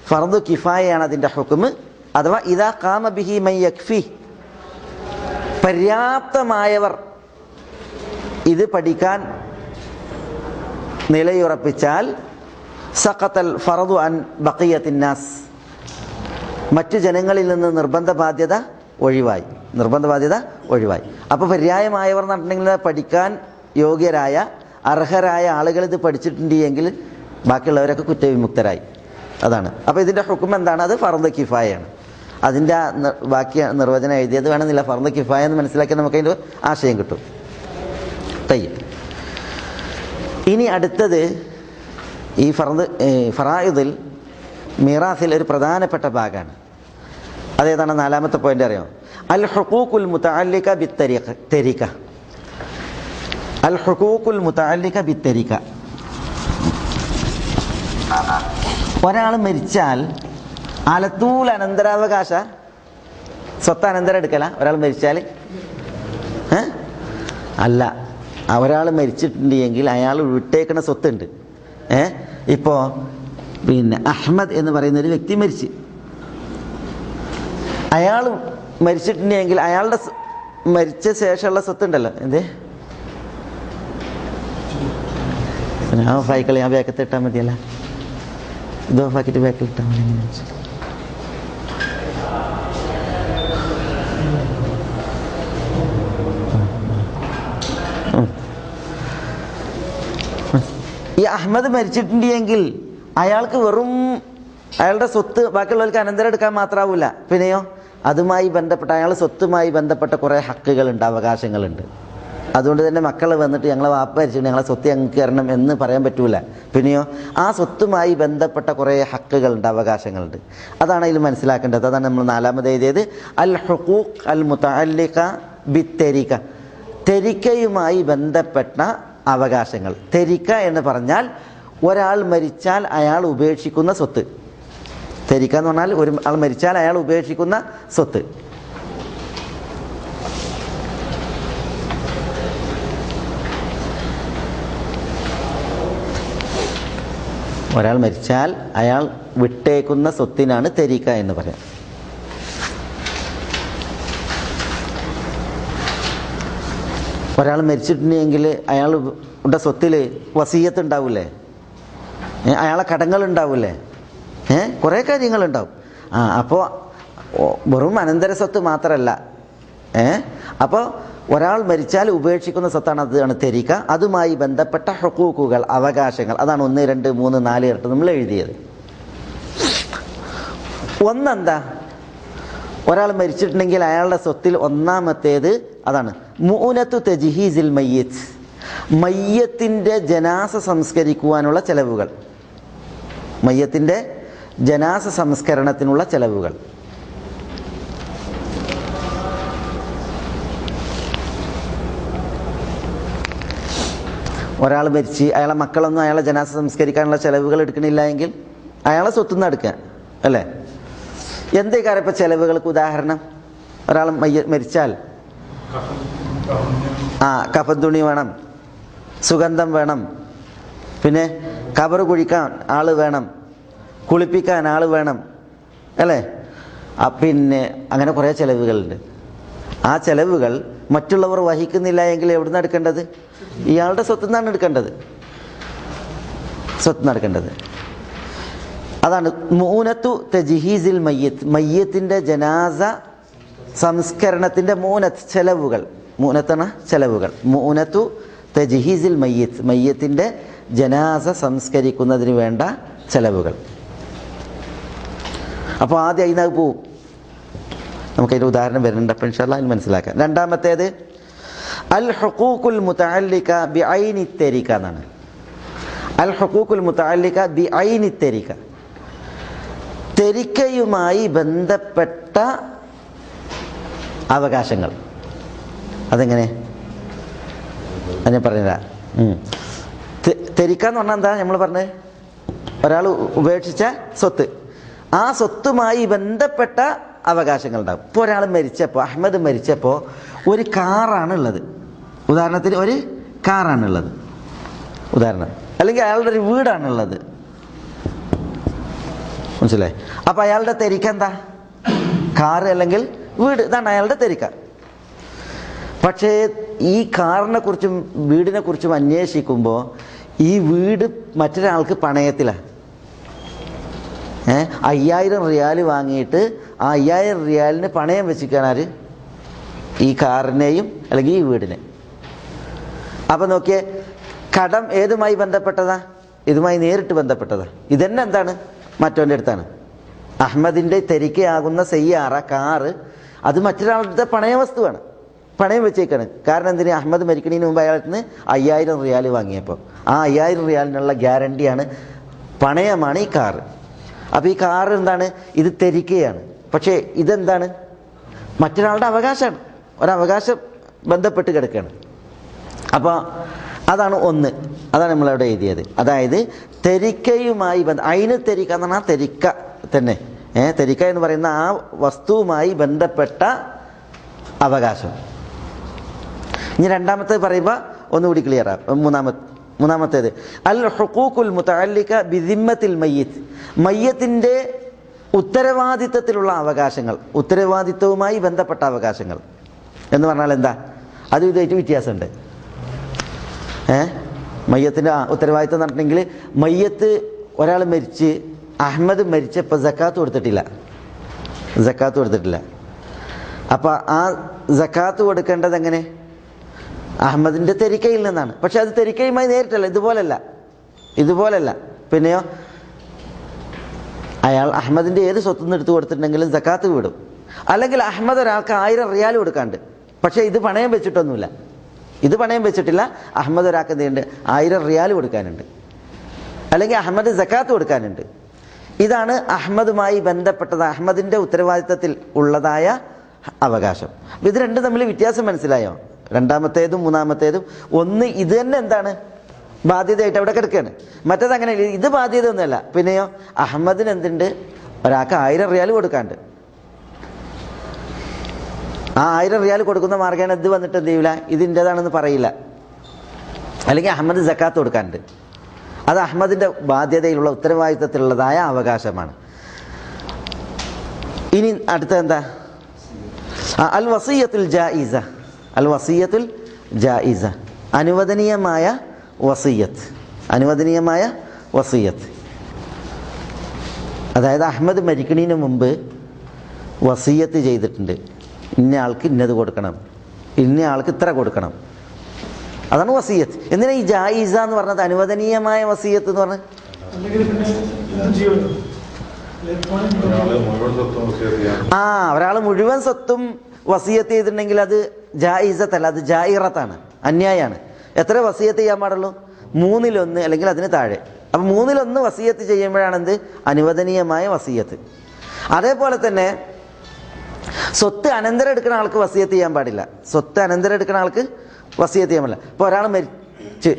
ഫർദു കിഫായയാണ് അതിൻ്റെ ഹുക്കും. അഥവാ ഇദാ ഖാമ ബിഹി മൻ യക്ഫി, പര്യാപ്തമായവർ ഇത് പഠിക്കാൻ നിലയുറപ്പിച്ചാൽ സഖത്തൽ ഫർദു അൻ ബഖിയത്തിന്നാസ്, മറ്റു ജനങ്ങളിൽ നിന്ന് നിർബന്ധ ബാധ്യത ഒഴിവായി. അപ്പോൾ പര്യായമായവർ എന്ന് പറഞ്ഞിട്ടുണ്ടെങ്കിൽ പഠിക്കാൻ യോഗ്യരായ അർഹരായ ആളുകൾ ഇത് പഠിച്ചിട്ടുണ്ടെങ്കിൽ ബാക്കിയുള്ളവരൊക്കെ കുറ്റവിമുക്തരായി. അതാണ്. അപ്പോൾ ഇതിൻ്റെ ഹുക്കും എന്താണ്? അത് ഫർദ് കിഫായയാണ്. അതിൻ്റെ ബാക്കി നിർവചനം എഴുതിയത് വേണമെന്നില്ല. ഫർദ് കിഫായ എന്ന് മനസ്സിലാക്കി നമുക്ക് അതിൻ്റെ ആശയം കിട്ടും. തയ്യം. ഇനി അടുത്തത് ഈ ഫറായിദിൽ മീറാസിൽ ഒരു പ്രധാനപ്പെട്ട ഭാഗമാണ്. അതേതാണ്? നാലാമത്തെ പോയിന്റ് അറിയാം. അൽ ഹുഖൂഖുൽ മുതഅല്ലിക ബിത്തരിക. അൽ ഹുഖൂഖുൽ മുതഅല്ലിക ബിത്തരിക. ഒരാൾ മരിച്ചാൽ അലത്തൂൽ അനന്തരാവകാശ സ്വത്ത് അനന്തരം എടുക്കല. ഒരാൾ മരിച്ചാൽ അല്ല, ഒരാൾ മരിച്ചിട്ടുണ്ടെങ്കിൽ അയാൾ വിട്ടേക്കുന്ന സ്വത്തുണ്ട്. ഇപ്പോൾ അഹ്മദ് എന്ന് പറയുന്ന ഒരു വ്യക്തി മരിച്ച്, അയാൾ മരിച്ചിട്ടുണ്ടെങ്കിൽ അയാളുടെ മരിച്ച ശേഷമുള്ള സ്വത്തുണ്ടല്ലോ, ഞാൻ ഓഫായിക്കളി, ഞാൻ ബാക്കത്ത് ഇട്ടാൽ മതിയല്ല, ഇത് ഓഫാക്കിയിട്ട് ബാക്കിൽ ഇട്ടാൽ മതി. ഈ അഹ്മദ് മരിച്ചിട്ടുണ്ടെങ്കിൽ അയാൾക്ക് വെറും അയാളുടെ സ്വത്ത് ബാക്കിയുള്ളവർക്ക് അനന്തരം എടുക്കാൻ മാത്രമാവില്ല, പിന്നെയോ അതുമായി ബന്ധപ്പെട്ട അയാളുടെ സ്വത്തുമായി ബന്ധപ്പെട്ട കുറേ ഹക്കുകളുണ്ട്, അവകാശങ്ങളുണ്ട്. അതുകൊണ്ട് തന്നെ മക്കൾ വന്നിട്ട് ഞങ്ങളെ വാപ്പ മരിച്ചിട്ട് ഞങ്ങളെ സ്വത്ത് ഞങ്ങൾക്ക് തരണം എന്ന് പറയാൻ പറ്റൂല. പിന്നെയോ ആ സ്വത്തുമായി ബന്ധപ്പെട്ട കുറേ ഹക്കുകളുണ്ട്, അവകാശങ്ങളുണ്ട്. അതാണ് അതിൽ മനസ്സിലാക്കേണ്ടത്. അതാണ് നമ്മൾ നാലാമത് എഴുതിയത്, അൽ ഹുഖൂഖ് അൽ മുതഅല്ലിഖ ബിത്തരിക, തെരിക്കയുമായി ബന്ധപ്പെട്ട അവകാശങ്ങൾ. തെരിക്ക എന്ന് പറഞ്ഞാൽ ഒരാൾ മരിച്ചാൽ അയാൾ ഉപേക്ഷിക്കുന്ന സ്വത്ത്. തെരിക്ക എന്ന് പറഞ്ഞാൽ ഒരു ആൾ മരിച്ചാൽ അയാൾ ഉപേക്ഷിക്കുന്ന സ്വത്ത്. ഒരാൾ മരിച്ചാൽ അയാൾ വിട്ടേക്കുന്ന സ്വത്തിനാണ് തെരിക്ക എന്ന് പറയാം. ഒരാൾ മരിച്ചിട്ടുണ്ടെങ്കിൽ അയാളുടെ സ്വത്തിൽ വസീയത്ത് ഉണ്ടാവില്ലേ, അയാളെ കടങ്ങൾ ഉണ്ടാവില്ലേ, കുറേ കാര്യങ്ങളുണ്ടാവും. അപ്പോൾ വെറും അനന്തര സ്വത്ത് മാത്രമല്ല. അപ്പോൾ ഒരാൾ മരിച്ചാൽ ഉപേക്ഷിക്കുന്ന സ്വത്താണ്, അതാണ് തെരിക്ക. അതുമായി ബന്ധപ്പെട്ട ഹുഖൂഖുകൾ, അവകാശങ്ങൾ. അതാണ് 1, 2, 3, 4 ഇരട്ട് നമ്മൾ എഴുതിയത്. ഒന്നെന്താ, ഒരാൾ മരിച്ചിട്ടുണ്ടെങ്കിൽ അയാളുടെ സ്വത്തിൽ ഒന്നാമത്തേത് അതാണ് മുഅനത്തു തജ്ഹീസിൽ മയ്യിത്ത്, മയ്യത്തിൻ്റെ ജനാസ സംസ്കരിക്കുവാനുള്ള ചെലവുകൾ, മയ്യത്തിൻ്റെ ജനാസ സംസ്കരണത്തിനുള്ള ചെലവുകൾ. ഒരാൾ മരിച്ച് അയാളെ മക്കളൊന്നും അയാളെ ജനാസ സംസ്കരിക്കാനുള്ള ചെലവുകൾ എടുക്കണില്ല എങ്കിൽ അയാളെ സ്വത്തുനിന്ന് എടുക്കുക അല്ലേ. എന്തേക്കാരം ഇപ്പം ചെലവുകൾക്ക് ഉദാഹരണം? ഒരാൾ മരിച്ചാൽ കഫൻ തുണി വേണം, സുഗന്ധം വേണം, പിന്നെ കബർ കുഴിക്കാൻ ആൾ വേണം, കുളിപ്പിക്കാൻ ആൾ വേണം അല്ലേ. പിന്നെ അങ്ങനെ കുറേ ചെലവുകളുണ്ട്. ആ ചെലവുകൾ മറ്റുള്ളവർ വഹിക്കുന്നില്ല എങ്കിൽ എവിടുന്ന് എടുക്കേണ്ടത്? ഇയാളുടെ സ്വത്ത് നിന്നാണ് എടുക്കേണ്ടത്, സ്വത്ത് നടക്കേണ്ടത്. അതാണ് മുഅനത്തു തജ്ഹീസിൽ മയ്യിത്ത്, മയ്യത്തിൻ്റെ ജനാസ സംസ്കരണത്തിൻ്റെ മുഅനത്ത്, ചെലവുകൾ. മുഅനത്താണ് ചെലവുകൾ. മുഅനത്തു തജ്ഹീസിൽ മയ്യിത്ത്, മയ്യത്തിൻ്റെ ജനാസ സംസ്കരിക്കുന്നതിന് വേണ്ട ചെലവുകൾ. അപ്പോൾ ആദ്യം അതിനത് പോവും. നമുക്കതിൻ്റെ ഉദാഹരണം വരുന്നുണ്ട്, അപ്പോൾ ഇൻഷാ അല്ലാഹ് മനസ്സിലാക്കാം. രണ്ടാമത്തേത് അൽ ഹുഖൂഖുൽ മുതഅല്ലിക ബിഐനി തെരിക എന്നാണ്. അൽ ഹുഖൂഖുൽ മുതഅല്ലിക ബിഐനി തെരിക, തെരിക്കയുമായി ബന്ധപ്പെട്ട അവകാശങ്ങൾ. അതെങ്ങനെ അത് ഞാൻ പറഞ്ഞുതരാം. തെരിക്ക എന്ന് പറഞ്ഞാൽ എന്താ നമ്മൾ പറഞ്ഞത്? ഒരാൾ ഉപേക്ഷിച്ച സ്വത്ത്, ആ സ്വത്തുമായി ബന്ധപ്പെട്ട അവകാശങ്ങൾ ഉണ്ടാകും. ഇപ്പോൾ ഒരാൾ മരിച്ചപ്പോൾ, അഹമ്മദ് മരിച്ചപ്പോൾ ഒരു കാറാണുള്ളത്, ഉദാഹരണത്തിന് ഒരു കാറാണുള്ളത് ഉദാഹരണം, അല്ലെങ്കിൽ അയാളുടെ ഒരു വീടാണുള്ളത്, മനസ്സിലായി? അപ്പോൾ അയാളുടെ തെരിക്ക എന്താ? കാറ് അല്ലെങ്കിൽ വീട്, ഇതാണ് അയാളുടെ തെരിക്ക. പക്ഷേ ഈ കാറിനെ കുറിച്ചും വീടിനെ കുറിച്ചും അന്വേഷിക്കുമ്പോൾ ഈ വീട് മറ്റൊരാൾക്ക് പണയത്തിലാണ്. 5000 റിയാൽ വാങ്ങിയിട്ട് ആ 5000 റിയാലിന് പണയം വെച്ചിരിക്കുകയാണ് ആര്? ഈ കാറിനെയും അല്ലെങ്കിൽ ഈ വീടിനെ. അപ്പം നോക്കിയേ, കടം ഏതുമായി ബന്ധപ്പെട്ടതാ? ഇതുമായി നേരിട്ട് ബന്ധപ്പെട്ടതാ. ഇതന്നെ എന്താണ്? മറ്റവൻ്റെ അടുത്താണ്. അഹമ്മദിൻ്റെ തെരിക്കയാകുന്ന സെയ്യാറ, കാറ്, അത് മറ്റൊരാളുടെ പണയ വസ്തുവാണ്, പണയം വെച്ചേക്കാണ്. കാരണം എന്തിന്? അഹമ്മദ് മരിക്കണതിന് മുമ്പ് അയാളിൽ നിന്ന് 5000 റിയാൽ വാങ്ങിയപ്പോൾ ആ 5000 റിയാലിനുള്ള ഗ്യാരണ്ടിയാണ്, പണയമാണ് ഈ കാറ്. അപ്പോൾ ഈ കാറ് എന്താണ്? ഇത് തെരിക്കയാണ്. പക്ഷേ ഇതെന്താണ്? മറ്റൊരാളുടെ അവകാശമാണ്, ഒരവകാശം ബന്ധപ്പെട്ട് കിടക്കുകയാണ്. അപ്പോൾ അതാണ് ഒന്ന്, അതാണ് നമ്മളവിടെ എഴുതിയത്. അതായത് തെരിക്കയുമായി അതിന് തെരിക്ക എന്ന് പറഞ്ഞാൽ തെരിക്ക തന്നെ, തെരിക്ക എന്ന് പറയുന്ന ആ വസ്തുവുമായി ബന്ധപ്പെട്ട അവകാശം. ഇനി രണ്ടാമത്തേത് പറയുമ്പോൾ ഒന്നുകൂടി ക്ലിയർ ആകും. മൂന്നാമത്തേത് അൽ ഹുഖൂഖുൽ മുതഅല്ലിക ബിദിമ്മത്തിൽ മയ്യിത്ത്, മയ്യത്തിൻ്റെ ഉത്തരവാദിത്തത്തിലുള്ള അവകാശങ്ങൾ, ഉത്തരവാദിത്തവുമായി ബന്ധപ്പെട്ട അവകാശങ്ങൾ എന്ന് പറഞ്ഞാൽ എന്താ? അത് ഇതായിട്ട് വ്യത്യാസമുണ്ട്. മയ്യത്തിൻ്റെ ഉത്തരവാദിത്തം എന്ന് പറഞ്ഞിട്ടുണ്ടെങ്കിൽ, മയ്യത്ത് ഒരാൾ മരിച്ച്, അഹമ്മദ് മരിച്ചപ്പോൾ സക്കാത്ത് കൊടുത്തിട്ടില്ല, സക്കാത്ത് കൊടുത്തിട്ടില്ല. അപ്പോൾ ആ സക്കാത്ത് കൊടുക്കേണ്ടത് എങ്ങനെ? അഹമ്മദിൻ്റെ തെരിക്കയിൽ നിന്നാണ്. പക്ഷെ അത് തെരിക്കയുമായി നേരിട്ടല്ല, ഇതുപോലല്ല. പിന്നെയോ അയാൾ അഹമ്മദിൻ്റെ ഏത് സ്വത്തുനിന്ന് എടുത്ത് കൊടുത്തിട്ടുണ്ടെങ്കിലും സക്കാത്ത് വിടും. അല്ലെങ്കിൽ അഹമ്മദ് ഒരാൾക്ക് 1000 റിയാൽ കൊടുക്കാണ്ട്, പക്ഷേ ഇത് പണയം വെച്ചിട്ടൊന്നുമില്ല, ഇത് പണയം വെച്ചിട്ടില്ല. അഹമ്മദ് ഒരാൾക്ക് എന്ത് ചെയ്യുന്നുണ്ട്? 1000 റിയാൽ കൊടുക്കാനുണ്ട്, അല്ലെങ്കിൽ അഹമ്മദ് സക്കാത്ത് കൊടുക്കാനുണ്ട്. ഇതാണ് അഹമ്മദുമായി ബന്ധപ്പെട്ടത്, അഹമ്മദിൻ്റെ ഉത്തരവാദിത്തത്തിൽ ഉള്ളതായ അവകാശം. ഇത് രണ്ടും തമ്മിൽ വ്യത്യാസം മനസ്സിലായോ? രണ്ടാമത്തേതും മൂന്നാമത്തേതും ഒന്ന് ഇത് തന്നെ എന്താണ് ബാധ്യതയായിട്ട് അവിടെ കിടക്കുകയാണ്. മറ്റേത് അങ്ങനെ ഇത് ബാധ്യത ഒന്നുമല്ല. പിന്നെയോ അഹമ്മദിന് എന്തുണ്ട്? ഒരാൾക്ക് 1000 റിയാൽ കൊടുക്കാണ്ട്. ആ 1000 റിയാൽ കൊടുക്കുന്ന മാർഗ്ഗമാണ് ഇത് വന്നിട്ട് എന്ത് ചെയ്യില്ല, ഇതിൻ്റെതാണെന്ന് പറയില്ല. അല്ലെങ്കിൽ അഹമ്മദ് സക്കാത്ത് കൊടുക്കാനുണ്ട്. അത് അഹമ്മദിൻ്റെ ബാധ്യതയിലുള്ള ഉത്തരവാദിത്തത്തിലുള്ളതായ അവകാശമാണ്. ഇനി അടുത്ത എന്താ? അൽ വസിയ്യത്തുൽ ജായിസ. അൽ വസിയ്യത്തുൽ ജായിസ, അനുവദനീയമായ വസിയ്യത്ത്. അനുവദനീയമായ വസിയ്യത്ത് അതായത് അഹമ്മദ് മരിക്കണതിന് മുമ്പ് വസിയ്യത്ത് ചെയ്തിട്ടുണ്ട്, ഇന്ന ആൾക്ക് ഇന്നത് കൊടുക്കണം, ഇന്ന ആൾക്ക് ഇത്ര കൊടുക്കണം. അതാണ് വസിയ്യത്ത്. എന്തിനാ ഈ ജായിസ എന്ന് പറഞ്ഞത്? അനുവദനീയമായ വസിയ്യത്ത് എന്ന് പറഞ്ഞത് ഒരാൾ മുഴുവൻ സ്വത്തും വസിയ്യത്ത് ചെയ്തിട്ടുണ്ടെങ്കിൽ അത് ജായിസത്തല്ല, അത് ജായിറത്താണ്, അന്യായാണ്. എത്ര വസിയ്യത്ത് ചെയ്യാൻ പാടുള്ളൂ? 1/3 അല്ലെങ്കിൽ അതിന് താഴെ. അപ്പം 1/3 വസിയ്യത്ത് ചെയ്യുമ്പോഴാണ് എന്ത്? അനുവദനീയമായ വസിയ്യത്ത്. അതേപോലെ തന്നെ സ്വത്ത് അനന്തരം എടുക്കുന്ന ആൾക്ക് വസിയ്യത്ത് ചെയ്യാൻ പാടില്ല. സ്വത്ത് അനന്തരം എടുക്കുന്ന ആൾക്ക് വസിയ്യത്ത് ചെയ്യാൻ പാടില്ല. ഇപ്പോൾ ഒരാൾ മരിച്ച്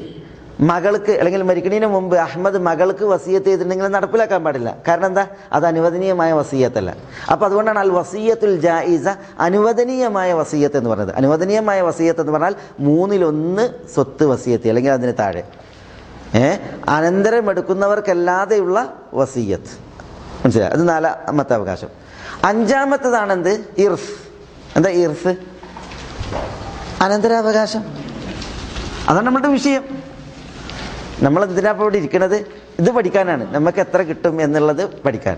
മകൾക്ക് അല്ലെങ്കിൽ മരിക്കണതിന് മുമ്പ് അഹമ്മദ് മകൾക്ക് വസിയ്യത്ത് ചെയ്തിട്ടുണ്ടെങ്കിൽ നടപ്പിലാക്കാൻ പാടില്ല. കാരണം എന്താ? അത് അനുവദനീയമായ വസിയ്യത്തല്ല. അപ്പോൾ അതുകൊണ്ടാണ് അൽ വസിയ്യത്തുൽ ജായിസ, അനുവദനീയമായ വസിയ്യത്ത് എന്ന് പറയുന്നത്. അനുവദനീയമായ വസിയ്യത്ത് എന്ന് പറഞ്ഞാൽ 1/3 സ്വത്ത് വസിയ്യത്ത് അല്ലെങ്കിൽ അതിന് താഴെ, അനന്തരം എടുക്കുന്നവർക്കല്ലാതെയുള്ള വസിയ്യത്ത്. മനസ്സിലായി? അത് 4ാമത്തെ അവകാശം. 5ാമത്തേതാണെന്ത്? ഇർസ്. എന്താ ഇർസ്? അനന്തരാവകാശം. അതാണ് നമ്മളുടെ വിഷയം. നമ്മൾ എന്തിനാ ഇപ്പോൾ ഇവിടെ ഇരിക്കുന്നത്? ഇത് പഠിക്കാനാണ്. നമുക്ക് എത്ര കിട്ടും എന്നുള്ളത് പഠിക്കാൻ.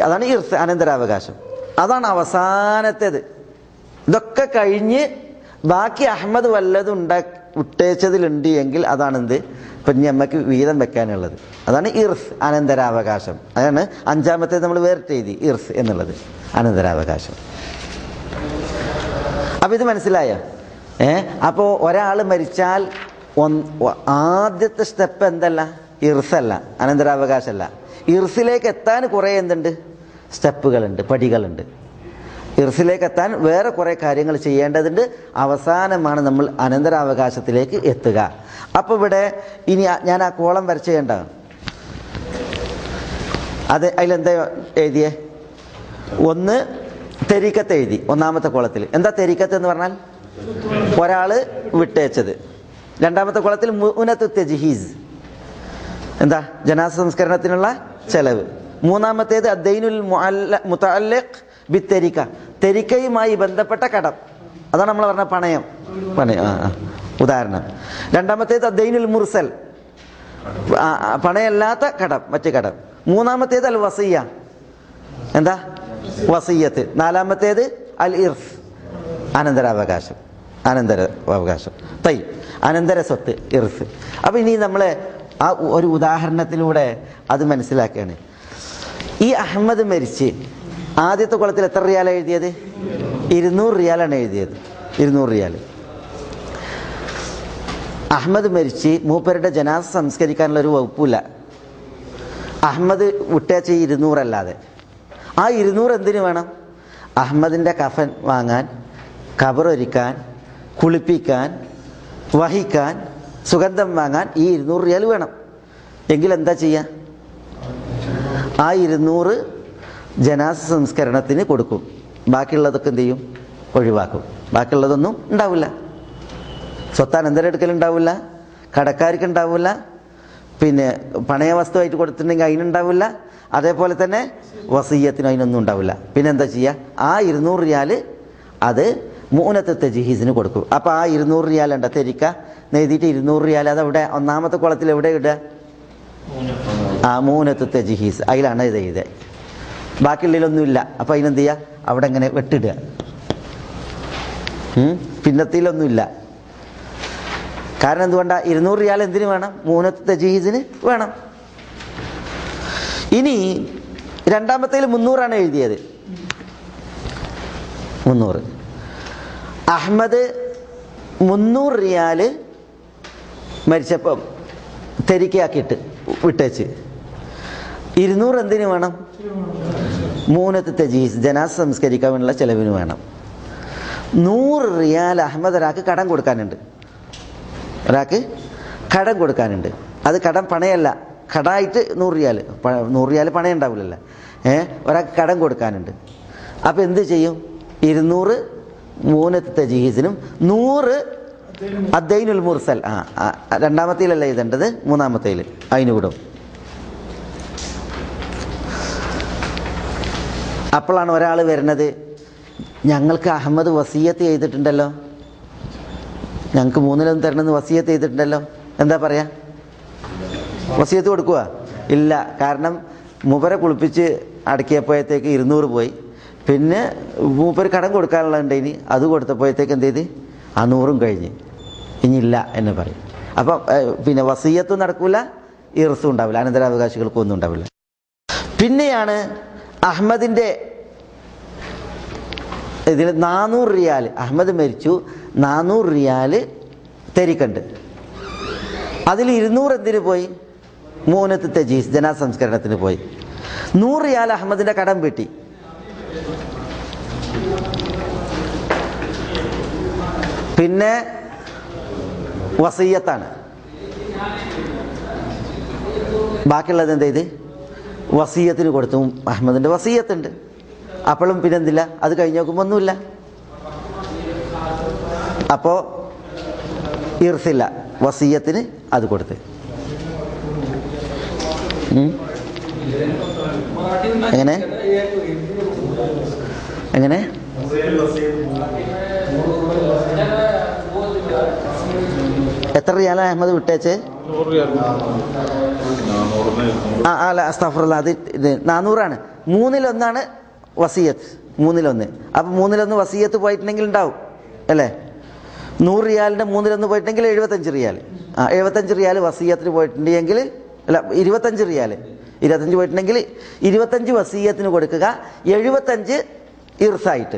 അതാണ് ഇർസ്, അനന്തരാവകാശം. അതാണ് അവസാനത്തേത്. ഇതൊക്കെ കഴിഞ്ഞ് ബാക്കി അഹമ്മദ് വല്ലതും വിട്ടേച്ചതിലുണ്ട് എങ്കിൽ അതാണെന്ത്? ഇപ്പം നമുക്ക് വീതം വെക്കാനുള്ളത്. അതാണ് ഇർസ്, അനന്തരാവകാശം. അതാണ് 5ാമത്തേത് നമ്മൾ വേറിട്ട് എഴുതി, ഇർസ് എന്നുള്ളത് അനന്തരാവകാശം. അപ്പം ഇത് മനസ്സിലായോ? അപ്പോൾ ഒരാൾ മരിച്ചാൽ ആദ്യത്തെ സ്റ്റെപ്പ് എന്തല്ല? ഇർസല്ല, അനന്തരാവകാശമല്ല. ഇർസിലേക്ക് എത്താൻ കുറേ എന്തുണ്ട്? സ്റ്റെപ്പുകളുണ്ട്, പടികളുണ്ട്. ഇർസിലേക്ക് എത്താൻ വേറെ കുറേ കാര്യങ്ങൾ ചെയ്യേണ്ടതുണ്ട്. അവസാനമാണ് നമ്മൾ അനന്തരാവകാശത്തിലേക്ക് എത്തുക. അപ്പോൾ ഇവിടെ ഇനി ഞാൻ ആ കോളം വരച്ച് ചെയ്യേണ്ട അത് അതിലെന്താ എഴുതിയേ? 1 തെരീക്കത്ത് എഴുതി 1ാമത്തെ കോളത്തിൽ. എന്താ തെരീക്കത്ത് എന്ന് പറഞ്ഞാൽ? ഒരാൾ വിട്ടേച്ചത്. 2ാമത്തെ കോളത്തിൽ മുഅനത്തു തജ്ഹീസ്, എന്താ? ജനാസ സംസ്കരണത്തിനുള്ള ചെലവ്. 3ാമത്തേത് അദ്ദൈനുൽ മുതഅല്ലിഖ് ബിത്തരിക, തെരിക്കയുമായി ബന്ധപ്പെട്ട കടം. അതാണ് നമ്മൾ പറഞ്ഞ പണയം. ഉദാഹരണം. 2ാമത്തേത് അദ്ദൈനുൽ മുർസൽ, പണയല്ലാത്ത കടം, മറ്റു കടം. 3ാമത്തേത് അൽ വസിയ്യ, എന്താ? വസിയ്യത്ത്. 4ാമത്തേത് അൽ ഇർസ്, അനന്തരാവകാശം. അനന്തരാവകാശം തൈ അനന്തര സ്വത്ത്, ഇർസ്. അപ്പം ഇനി നമ്മൾ ആ ഒരു ഉദാഹരണത്തിലൂടെ അത് മനസ്സിലാക്കുകയാണ്. ഈ അഹമ്മദ് മരിച്ച് ആദ്യത്തെ കുളത്തിൽ എത്ര റിയാലാണ് എഴുതിയത്? 200 റിയാലാണ് എഴുതിയത്. 200 റിയാൽ. അഹമ്മദ് മരിച്ച് മൂപ്പരുടെ ജനാസ സംസ്കരിക്കാനുള്ളൊരു വകുപ്പില്ല. അഹമ്മദ് വിട്ടേച്ച 200 അല്ലാതെ. ആ 200 എന്തിനു വേണം? അഹമ്മദിൻ്റെ കഫൻ വാങ്ങാൻ, ഖബറൊരുക്കാൻ, കുളിപ്പിക്കാൻ, വഹിക്കാൻ, സുഗന്ധം വാങ്ങാൻ ഈ 200 റിയാൽ വേണം. എങ്കിൽ എന്താ ചെയ്യുക? ആ 200 ജനാസ സംസ്കരണത്തിന് കൊടുക്കും. ബാക്കിയുള്ളതൊക്കെ എന്ത് ചെയ്യും? ഒഴിവാക്കും. ബാക്കിയുള്ളതൊന്നും ഉണ്ടാവില്ല. സ്വത്ത് അനന്തരം എടുക്കലുണ്ടാവില്ല, കടക്കാർക്ക് ഉണ്ടാവില്ല, പിന്നെ പണയ വസ്തുവായിട്ട് കൊടുത്തിട്ടുണ്ടെങ്കിൽ അതിനുണ്ടാവില്ല, അതേപോലെ തന്നെ വസിയ്യത്തിനും അതിനൊന്നും ഉണ്ടാവില്ല. പിന്നെ എന്താ ചെയ്യുക? ആ 200 റിയാൽ അത് മുഅനത്തു തജ്ഹീസിന് കൊടുക്കും. അപ്പോൾ ആ 200 റിയാൽ ഉണ്ട് തെരിക്ക എഴുതിയിട്ട് 200 റിയാൽ അതവിടെ 1ാമത്തെ കുളത്തിൽ എവിടെ ഇടുക? ആ മുഅനത്തു തജ്ഹീസ്, അതിലാണ് ഇത് എഴുതുക. ബാക്കിയുള്ളതിലൊന്നുമില്ല. അപ്പോൾ അതിനെന്ത് ചെയ്യുക? അവിടെ ഇങ്ങനെ വെട്ടിടുക. പിന്നത്തിലൊന്നുമില്ല. കാരണം എന്തുകൊണ്ടാണ്? 200 റിയാൽ എന്തിനു വേണം? മുഅനത്തു തജ്ഹീസിന് വേണം. ഇനി 2ാമത്തേൽ 300 എഴുതിയത്. 300 അഹമ്മദ് 300 റിയാല് മരിച്ചപ്പം തെരിക്കയാക്കിയിട്ട് വിട്ടേച്ച് 200 എന്തിനു വേണം? മൂനത്ത് തജീസ്, ജനാസ സംസ്കരിക്കാൻ വേണ്ടിയുള്ള ചെലവിന് വേണം. 100 റിയാൽ അഹമ്മദ് ഒരാൾക്ക് കടം കൊടുക്കാനുണ്ട്. ഒരാൾക്ക് കടം കൊടുക്കാനുണ്ട്. അത് കടം പണയല്ല, കടമായിട്ട് 100 റിയാൽ. 100 റിയാൽ പണയം ഉണ്ടാവില്ലല്ലോ. ഒരാൾക്ക് കടം കൊടുക്കാനുണ്ട്. അപ്പോൾ എന്ത് ചെയ്യും? 200 മൂനത്ത് തജീസിനും 100 അദ്ദൈനുൽ മുർസൽ. രണ്ടാമത്തേലല്ല എഴുതേണ്ടത്, മൂന്നാമത്തേൽ അതിന് വിടും. അപ്പോഴാണ് ഒരാൾ വരുന്നത്, ഞങ്ങൾക്ക് അഹമ്മദ് വസീയത്ത് ചെയ്തിട്ടുണ്ടല്ലോ, ഞങ്ങൾക്ക് 3 തരണമെന്ന് വസീയത്ത് ചെയ്തിട്ടുണ്ടല്ലോ. എന്താ പറയാ? വസീയത്ത് കൊടുക്കുക? ഇല്ല. കാരണം മൂപ്പരെ കുളിപ്പിച്ച് അടക്കിയപ്പോഴത്തേക്ക് 200 പോയി. പിന്നെ മൂപ്പര് കടം കൊടുക്കാനുള്ളതുണ്ട്, ഇനി അത് കൊടുത്തപ്പോഴത്തേക്ക് എന്ത് ചെയ്ത് ആ 100 കഴിഞ്ഞ്, ഇനിയില്ല എന്ന് പറയും. അപ്പം പിന്നെ വസീയത്തും നടക്കില്ല, ഇർസും ഉണ്ടാവില്ല, അനന്തരാവകാശികൾക്കും ഒന്നും ഉണ്ടാവില്ല. പിന്നെയാണ് അഹമ്മദിൻ്റെ ഇതിൽ 400 റിയാൽ, അഹമ്മദ് മരിച്ചു, 400 റിയാൽ തെരിക്കണ്ട്. അതിൽ 200 എന്തിനു പോയി? മൂനത്ത് തജീസ്, ജനാസ സംസ്കരണത്തിന് പോയി. 100 റിയാൽ അഹമ്മദിൻ്റെ കടം വീട്ടി. പിന്നെ വസീയത്താണ്. ബാക്കിയുള്ളത് എന്ത് ചെയ്ത്? വസീയത്തിന് കൊടുത്തു. അഹമ്മദിൻ്റെ വസീയത്തുണ്ട്. അപ്പോഴും പിന്നെന്തില്ല, അത് കഴിഞ്ഞ് നോക്കുമ്പോൾ ഒന്നുമില്ല. അപ്പോൾ ഇർസില്ല, വസീയത്തിന് അത് കൊടുത്ത്. എങ്ങനെ എങ്ങനെ എത്ര റിയാലാണ് അഹമ്മദ് വിട്ടേച്ച്? അല്ല, അസ്തഗ്ഫിറുല്ലാഹ്, അത് ഇത് 400 3/1 വസീയത്ത്. 3/1. അപ്പം 3/1 വസീയത്ത് പോയിട്ടുണ്ടെങ്കിൽ ഉണ്ടാവും അല്ലേ? 100 റിയാലിൻ്റെ 3/1 പോയിട്ടുണ്ടെങ്കിൽ 75 റിയാൽ. 75 റിയാൽ വസീയത്തിന് പോയിട്ടുണ്ടെങ്കിൽ, അല്ല 25 റിയാൽ, 25 പോയിട്ടുണ്ടെങ്കിൽ 25 വസീയത്തിന് കൊടുക്കുക, 75 ഇർസായിട്ട്.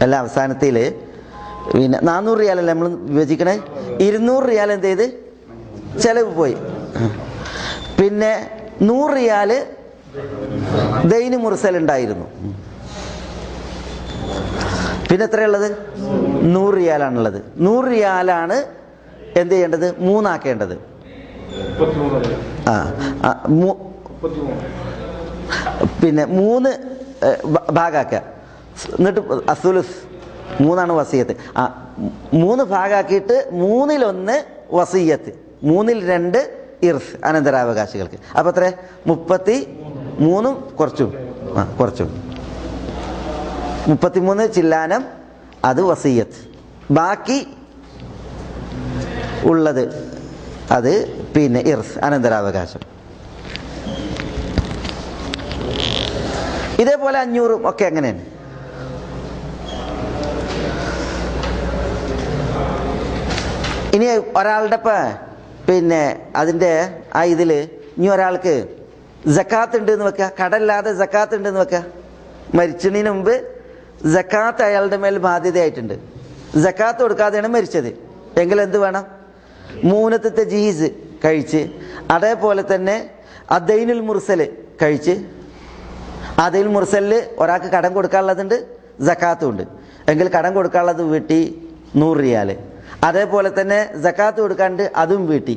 അല്ല, അവസാനത്തിൽ പിന്നെ 400 റിയാലല്ലേ നമ്മൾ വിഭജിക്കണേ. 200 റിയാൽ എന്ത് ചെയ്ത് ചെലവ് പോയി. പിന്നെ 100 റിയാൽ ദൈന് മുർസൽ ഉണ്ടായിരുന്നു. പിന്നെ എത്രയുള്ളത്? 100 റിയാലാണുള്ളത്. 100 റിയാലാണ് എന്ത് ചെയ്യേണ്ടത്? 3 ആക്കേണ്ടത്. പിന്നെ 3 ഭാഗാക്കുക. എന്നിട്ട് അസുലുസ് 3 വസീയത്ത്. 3 ഭാഗാക്കിയിട്ട് 3/1 വസീയത്ത്, 3/2 ഇർസ് അനന്തരാവകാശികൾക്ക്. അപ്പം എത്ര? 33 കുറച്ചും 33 ചില്ലാനം, അത് വസീയത്ത്. ബാക്കി ഉള്ളത് അത് പിന്നെ ഇർസ് അനന്തരാവകാശം. ഇതേപോലെ 500 ഒക്കെ അങ്ങനെയാണ്. ഇനി ഒരാളുടെ പിന്നെ അതിൻ്റെ ഇതിൽ ഇനി ഒരാൾക്ക് സക്കാത്ത് ഉണ്ട് എന്ന് വെക്കുക, കടല്ലാതെ സക്കാത്ത് ഉണ്ടെന്ന് വെക്കുക. മരിച്ചതിന് മുമ്പ് സക്കാത്ത് അയാളുടെ മേൽ ബാധ്യതയായിട്ടുണ്ട്. സക്കാത്ത് കൊടുക്കാതെയാണ് മരിച്ചത് എങ്കിൽ എന്ത് വേണം? മൂനത്തെ തജീസ് കഴിച്ച്, അതേപോലെ തന്നെ അദ്ദൈനുൽ മുർസൽ കഴിച്ച്. അദ്ദൈനുൽ മുർസലിൽ ഒരാൾക്ക് കടം കൊടുക്കാനുള്ളതുണ്ട്, സക്കാത്തും ഉണ്ട് എങ്കിൽ കടം കൊടുക്കാനുള്ളത് വീട്ടി 100 റിയാൽ. അതേപോലെ തന്നെ സക്കാത്ത് കൊടുക്കാണ്ട് അതും വീട്ടി.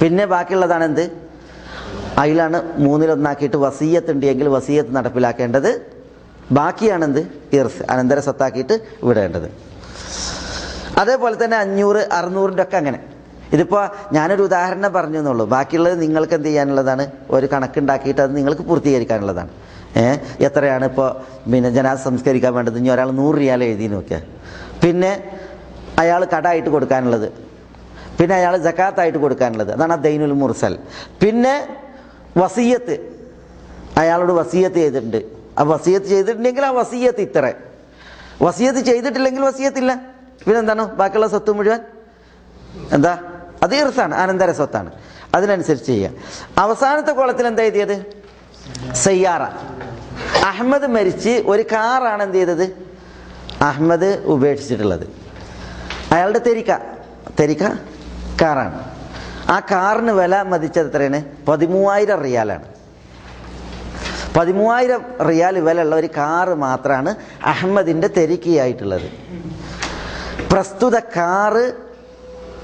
പിന്നെ ബാക്കിയുള്ളതാണ് എന്ത്? അതിലാണ് 3/1 വസീയത്ത് ഉണ്ടെങ്കിൽ വസീയത്ത് നടപ്പിലാക്കേണ്ടത്. ബാക്കിയാണെന്ത്? ഇർസ് അനന്തര സ്വത്താക്കിയിട്ട് വിടേണ്ടത്. അതേപോലെ തന്നെ 500, 600 ഒക്കെ അങ്ങനെ. ഇതിപ്പോൾ ഞാനൊരു ഉദാഹരണം പറഞ്ഞു എന്നുള്ളൂ. ബാക്കിയുള്ളത് നിങ്ങൾക്ക് എന്ത് ചെയ്യാനുള്ളതാണ്? ഒരു കണക്കുണ്ടാക്കിയിട്ട് അത് നിങ്ങൾക്ക് പൂർത്തീകരിക്കാനുള്ളതാണ്. എത്രയാണ് ഇപ്പോൾ പിന്നെ ജനാസ സംസ്കരിക്കാൻ വേണ്ടത്? ഇനി ഒരാൾ 100 റിയാൽ എഴുതി നോക്കിയാൽ, പിന്നെ അയാൾ കടമായിട്ട് കൊടുക്കാനുള്ളത്, പിന്നെ അയാൾ സക്കാത്തായിട്ട് കൊടുക്കാനുള്ളത്, അതാണ് ദൈനുൽ മുർസൽ. പിന്നെ വസീയത്ത്, അയാളോട് വസീയത്ത് ചെയ്തിട്ടുണ്ട്. ആ വസീയത്ത് ചെയ്തിട്ടുണ്ടെങ്കിൽ ആ വസീയത്ത് ഇത്ര, വസീയത്ത് ചെയ്തിട്ടില്ലെങ്കിൽ വസീയത്തില്ല. പിന്നെന്താണ്? ബാക്കിയുള്ള സ്വത്ത് മുഴുവൻ എന്താ? അത് ഇർസാണ്, അനന്തര സ്വത്താണ്. അതിനനുസരിച്ച് ചെയ്യുക. അവസാനത്തെ കോളത്തിൽ എന്താ എഴുതിയത്? സയ്യാറ. അഹമ്മദ് മരിച്ച് ഒരു കാറാണ് എന്ത് ചെയ്തത്, അഹമ്മദ് ഉപേക്ഷിച്ചിട്ടുള്ളത്. അയാളുടെ തെരിക്ക കാറാണ്. ആ കാറിന് വില മതിച്ചത് എത്രയാണ്? 13,000 റിയാലാണ്. 13,000 റിയാൽ വിലയുള്ള ഒരു കാറ് മാത്രമാണ് അഹമ്മദിൻ്റെ തെരിക്കയായിട്ടുള്ളത്. പ്രസ്തുത കാറ്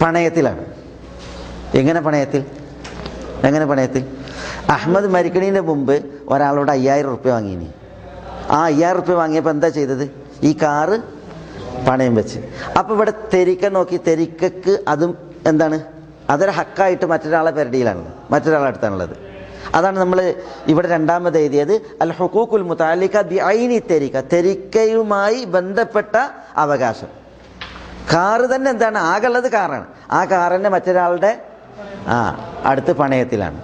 പണയത്തിലാണ്. എങ്ങനെ പണയത്തിൽ? അഹമ്മദ് മരിക്കണീൻ്റെ മുമ്പ് ഒരാളോട് 5,000 റുപ്യ വാങ്ങിയിനി. ആ 5,000 റുപ്യ വാങ്ങിയപ്പോൾ എന്താ ചെയ്തത്? ഈ കാറ് പണയം വെച്ച്. അപ്പോൾ ഇവിടെ തെരിക്ക നോക്കി, തെരിക്കക്ക് അതും എന്താണ്, അതൊരു ഹക്കായിട്ട് മറ്റൊരാളെ പെരടിയിലാണ്, മറ്റൊരാളെ അടുത്താണുള്ളത്. അതാണ് നമ്മൾ ഇവിടെ രണ്ടാമത് എഴുതിയത് അൽ ഹുഖൂഖുൽ മുതഅല്ലിഖ ബി ഐനി തെരിക്ക, തെരിക്കയുമായി ബന്ധപ്പെട്ട അവകാശം. കാറ് തന്നെ എന്താണ്, ആകെയുള്ളത് കാറാണ്. ആ കാർ തന്നെ മറ്റൊരാളുടെ അടുത്ത് പണയത്തിലാണ്.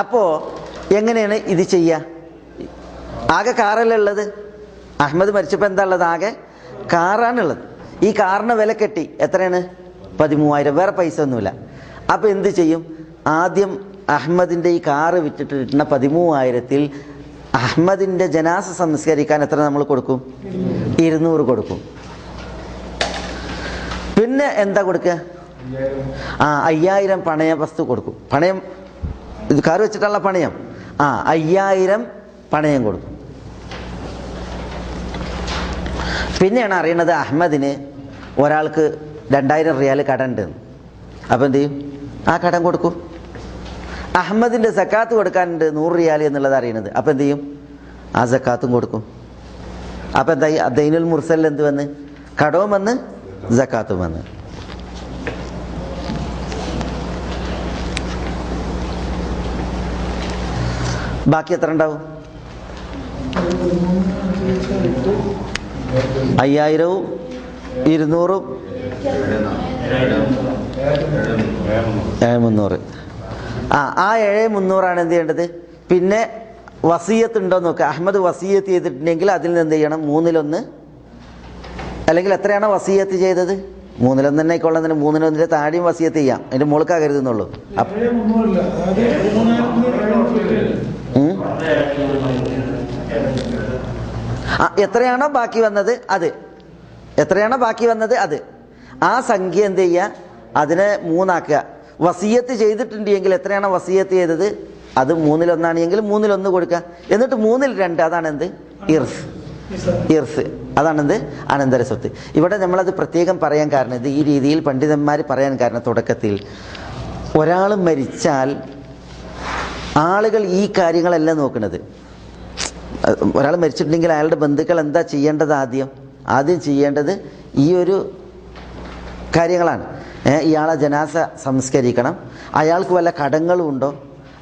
അപ്പോൾ എങ്ങനെയാണ് ഇത് ചെയ്യുക? ആകെ കാറല്ലേ ഉള്ളത്? അഹമ്മദ് മരിച്ചപ്പോൾ എന്താ ഉള്ളത്? ആകെ കാറാണുള്ളത്. ഈ കാറിന് വില കെട്ടി എത്രയാണ്? 13,000. വേറെ പൈസ ഒന്നുമില്ല. അപ്പോൾ എന്ത് ചെയ്യും? ആദ്യം അഹമ്മദിൻ്റെ ഈ കാറ് വിറ്റിട്ട് കിട്ടുന്ന 13,000-ൽ അഹമ്മദിൻ്റെ ജനാസ സംസ്കരിക്കാൻ എത്ര നമ്മൾ കൊടുക്കും? 200 കൊടുക്കും. പിന്നെ എന്താ കൊടുക്കുക? 5,000 പണയ വസ്തു കൊടുക്കും. പണയം, ഇത് കാറ് വെച്ചിട്ടുള്ള പണയം. 5,000 പണയം കൊടുക്കും. പിന്നെയാണ് അറിയണത് അഹമ്മദിന് ഒരാൾക്ക് 2,000 റിയാൽ കടമുണ്ട്. അപ്പം എന്ത് ചെയ്യും? ആ കടം കൊടുക്കും. അഹമ്മദിൻ്റെ സക്കാത്ത് കൊടുക്കാനുണ്ട് 100 റിയാൽ എന്നുള്ളത് അറിയണത്. അപ്പം എന്ത് ചെയ്യും? ആ സക്കാത്തും കൊടുക്കും. അപ്പം എന്തായി? ദൈനുൽ മുർസലിൽ എന്ത് വന്ന്? കടവും വന്ന് സക്കാത്തും വന്ന്. ബാക്കി എത്ര ഉണ്ടാവും? 5,000-ഉം 200-ഉം 7,300. ആ 7,300 എന്ത് ചെയ്യേണ്ടത്? പിന്നെ വസിയത്ത് ഉണ്ടോ നോക്കുക. അഹമ്മദ് വസിയത്ത് ചെയ്തിട്ടുണ്ടെങ്കിൽ അതിൽ നിന്ന് എന്ത് ചെയ്യണം? 1/3, അല്ലെങ്കിൽ എത്രയാണോ വസിയത്ത് ചെയ്തത് 1/3 തന്നെ ആയിക്കൊള്ളുന്നതിന് 1/3 താഴെയും വസിയത്ത് ചെയ്യാം. അതിൻ്റെ മുകൾക്കാ കരുതുന്നുള്ളൂ. എത്രയാണോ ബാക്കി വന്നത് അത് ആ സംഖ്യ എന്ത് ചെയ്യുക? അതിനെ 3 ആക്കുക. വസിയത്ത് ചെയ്തിട്ടുണ്ടെങ്കിൽ എത്രയാണോ വസിയത്ത് ചെയ്തത് അത് 1/3 3/1 കൊടുക്കുക. എന്നിട്ട് 2/3 അതാണ് എന്ത്? ഇർസ്. അതാണെന്ത്? അനന്തര സ്വത്ത്. ഇവിടെ നമ്മളത് പ്രത്യേകം പറയാൻ കാരണം, ഇത് ഈ രീതിയിൽ പണ്ഡിതന്മാർ പറയാൻ കാരണം, തുടക്കത്തിൽ ഒരാൾ മരിച്ചാൽ ആളുകൾ ഈ കാര്യങ്ങളെല്ലാം നോക്കുന്നത്. ഒരാൾ മരിച്ചിട്ടുണ്ടെങ്കിൽ അയാളുടെ ബന്ധുക്കൾ എന്താ ചെയ്യേണ്ടത്? ആദ്യം ചെയ്യേണ്ടത് ഈ ഒരു കാര്യങ്ങളാണ്. ഇയാളെ ജനാസ സംസ്കരിക്കണം. അയാൾക്ക് വല്ല കടങ്ങളും ഉണ്ടോ?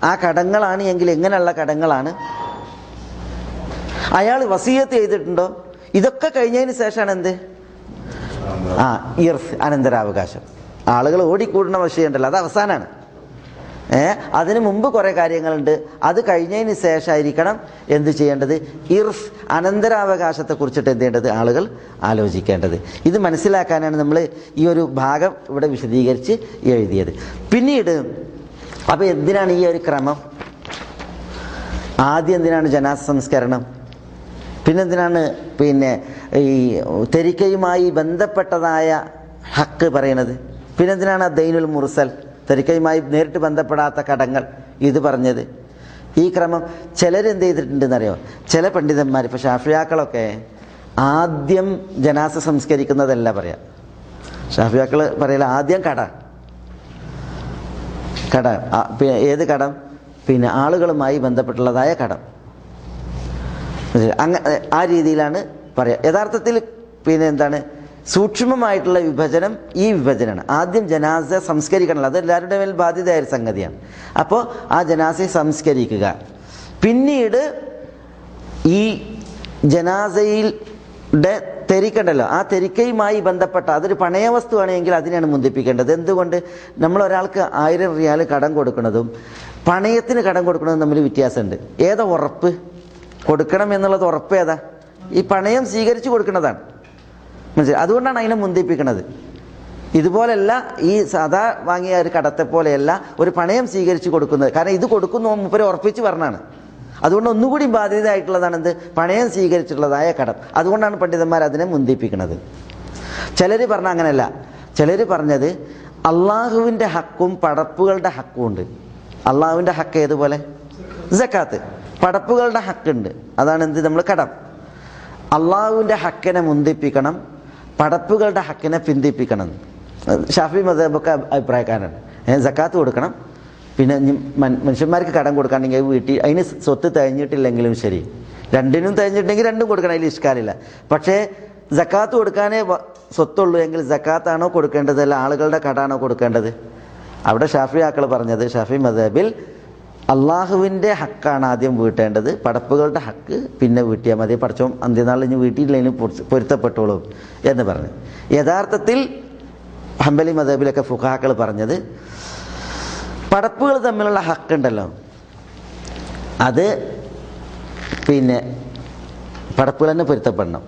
ആ കടങ്ങളാണ് എങ്കിൽ എങ്ങനെയുള്ള കടങ്ങളാണ്? അയാൾ വസിയത്ത് ചെയ്തിട്ടുണ്ടോ? ഇതൊക്കെ കഴിഞ്ഞതിന് ശേഷമാണ് എന്ത്? ഇർസ്, അനന്തരാവകാശം. ആളുകൾ ഓടിക്കൂടുന്ന വിഷയമുണ്ടല്ലോ, അത് അവസാനമാണ്. അതിനു മുമ്പ് കുറേ കാര്യങ്ങളുണ്ട്. അത് കഴിഞ്ഞതിന് ശേഷമായിരിക്കണം എന്ത് ചെയ്യേണ്ടത്? ഇർസ്, അനന്തരാവകാശത്തെക്കുറിച്ചിട്ട് എന്ത് ചെയ്യേണ്ടത്? ആളുകൾ ആലോചിക്കേണ്ടത്. ഇത് മനസ്സിലാക്കാനാണ് നമ്മൾ ഈ ഒരു ഭാഗം ഇവിടെ വിശദീകരിച്ച് എഴുതിയത്. പിന്നീട് അപ്പോൾ എന്തിനാണ് ഈ ഒരു ക്രമം? ആദ്യം എന്തിനാണ് ജനാസ സംസ്കരണം? പിന്നെന്തിനാണ് ഈ തെരിക്കയുമായി ബന്ധപ്പെട്ടതായ ഹക്ക് പറയണത്? പിന്നെന്തിനാണ് ദൈനുൽ മുർസൽ, തെരിക്കയുമായി നേരിട്ട് ബന്ധപ്പെടാത്ത കടങ്ങൾ ഇത് പറഞ്ഞത്? ഈ ക്രമം ചിലരെന്ത് ചെയ്തിട്ടുണ്ടെന്നറിയോ? ചില പണ്ഡിതന്മാർ, ഇപ്പോൾ ഷാഫിയാക്കളൊക്കെ ആദ്യം ജനാസ സംസ്കരിക്കുന്നതല്ല പറയാം. ഷാഫിയാക്കൾ പറയല ആദ്യം കട. ഏത് കടം? ആളുകളുമായി ബന്ധപ്പെട്ടുള്ളതായ കടം. ആ രീതിയിലാണ് പറയാം. യഥാർത്ഥത്തിൽ എന്താണ് സൂക്ഷ്മമായിട്ടുള്ള വിഭജനം ഈ വിഭജനമാണ്. ആദ്യം ജനാസ സംസ്കരിക്കണമല്ലോ, അത് എല്ലാവരുടെ മേൽ ബാധ്യതയായ ഒരു സംഗതിയാണ്. അപ്പോൾ ആ ജനാസയെ സംസ്കരിക്കുക. പിന്നീട് ഈ ജനാസയുടെ തെരിക്കണ്ടല്ലോ, ആ തെരിക്കയുമായി ബന്ധപ്പെട്ട അതൊരു പണയവസ്തുവാണെങ്കിൽ അതിനെയാണ് മുന്തിപ്പിക്കേണ്ടത്. എന്തുകൊണ്ട്? നമ്മളൊരാൾക്ക് 1000 റിയാൽ കടം കൊടുക്കുന്നതും പണയത്തിന് കടം കൊടുക്കുന്നതും തമ്മിൽ വ്യത്യാസമുണ്ട്. ഏതാ ഉറപ്പ്? കൊടുക്കണം എന്നുള്ളത് ഉറപ്പ് ഏതാ? ഈ പണയം സ്വീകരിച്ച് കൊടുക്കുന്നതാണ്. മനസ്സിലായി? അതുകൊണ്ടാണ് അതിനെ മുന്തിപ്പിക്കുന്നത്. ഇതുപോലെയല്ല ഈ സാധാ വാങ്ങിയ ഒരു കടത്തെ പോലെയല്ല ഒരു പണയം സ്വീകരിച്ച് കൊടുക്കുന്നത്. കാരണം ഇത് കൊടുക്കുന്നു മൂപ്പര് ഉറപ്പിച്ച് പറഞ്ഞാണ്. അതുകൊണ്ട് ഒന്നുകൂടി ബാധ്യതയായിട്ടുള്ളതാണ് എന്ത്? പണയം സ്വീകരിച്ചിട്ടുള്ളതായ കടം. അതുകൊണ്ടാണ് പണ്ഡിതന്മാർ അതിനെ മുന്തിപ്പിക്കുന്നത്. ചിലർ പറഞ്ഞ അങ്ങനെയല്ല. ചിലർ പറഞ്ഞത് അള്ളാഹുവിൻ്റെ ഹക്കും പടപ്പുകളുടെ ഹക്കും ഉണ്ട്. അള്ളാഹുവിൻ്റെ ഹക്ക് ഏതുപോലെ സക്കാത്ത്, പടപ്പുകളുടെ ഹക്കുണ്ട്. അതാണ് എന്ത്? നമ്മൾ കടം. അള്ളാഹുവിൻ്റെ ഹക്കിനെ മുന്തിപ്പിക്കണം, പടപ്പുകളുടെ ഹക്കിനെ പിന്തിപ്പിക്കണം. ഷാഫി മദ്ഹബൊക്കെ അഭിപ്രായക്കാരാണ്. സക്കാത്ത് കൊടുക്കണം, പിന്നെ മനുഷ്യന്മാർക്ക് കടം കൊടുക്കുകയാണെങ്കിൽ വീട്ടിൽ അതിന് സ്വത്ത് തികഞ്ഞിട്ടില്ലെങ്കിലും ശരി, രണ്ടിനും തികഞ്ഞിട്ടുണ്ടെങ്കിൽ രണ്ടും കൊടുക്കണം, അതിൽ ഇഷ്കാലില്ല. പക്ഷേ സക്കാത്ത് കൊടുക്കാനേ സ്വത്തുള്ളൂ എങ്കിൽ സക്കാത്താണോ കൊടുക്കേണ്ടത്, അല്ല ആളുകളുടെ കടാണോ കൊടുക്കേണ്ടത്? അവിടെ ഷാഫി ആക്കൾ പറഞ്ഞത്, ഷാഫി മദ്ഹബിൽ അള്ളാഹുവിൻ്റെ ഹക്കാണ് ആദ്യം വീട്ടേണ്ടത്, പടപ്പുകളുടെ ഹക്ക് പിന്നെ വീട്ടിയാൽ മതി, പഠിച്ചോ അന്ത്യനാളിൽ ഇനി വീട്ടിയില്ലെങ്കിൽ പൊരുത്തപ്പെട്ടോളും എന്ന് പറഞ്ഞു. യഥാർത്ഥത്തിൽ ഹംബലി മദ്ഹബിലൊക്കെ ഫുഖഹാക്കൾ പറഞ്ഞത് പടപ്പുകൾ തമ്മിലുള്ള ഹക്കുണ്ടല്ലോ, അത് പിന്നെ പടപ്പുകൾ തന്നെ പൊരുത്തപ്പെടണം.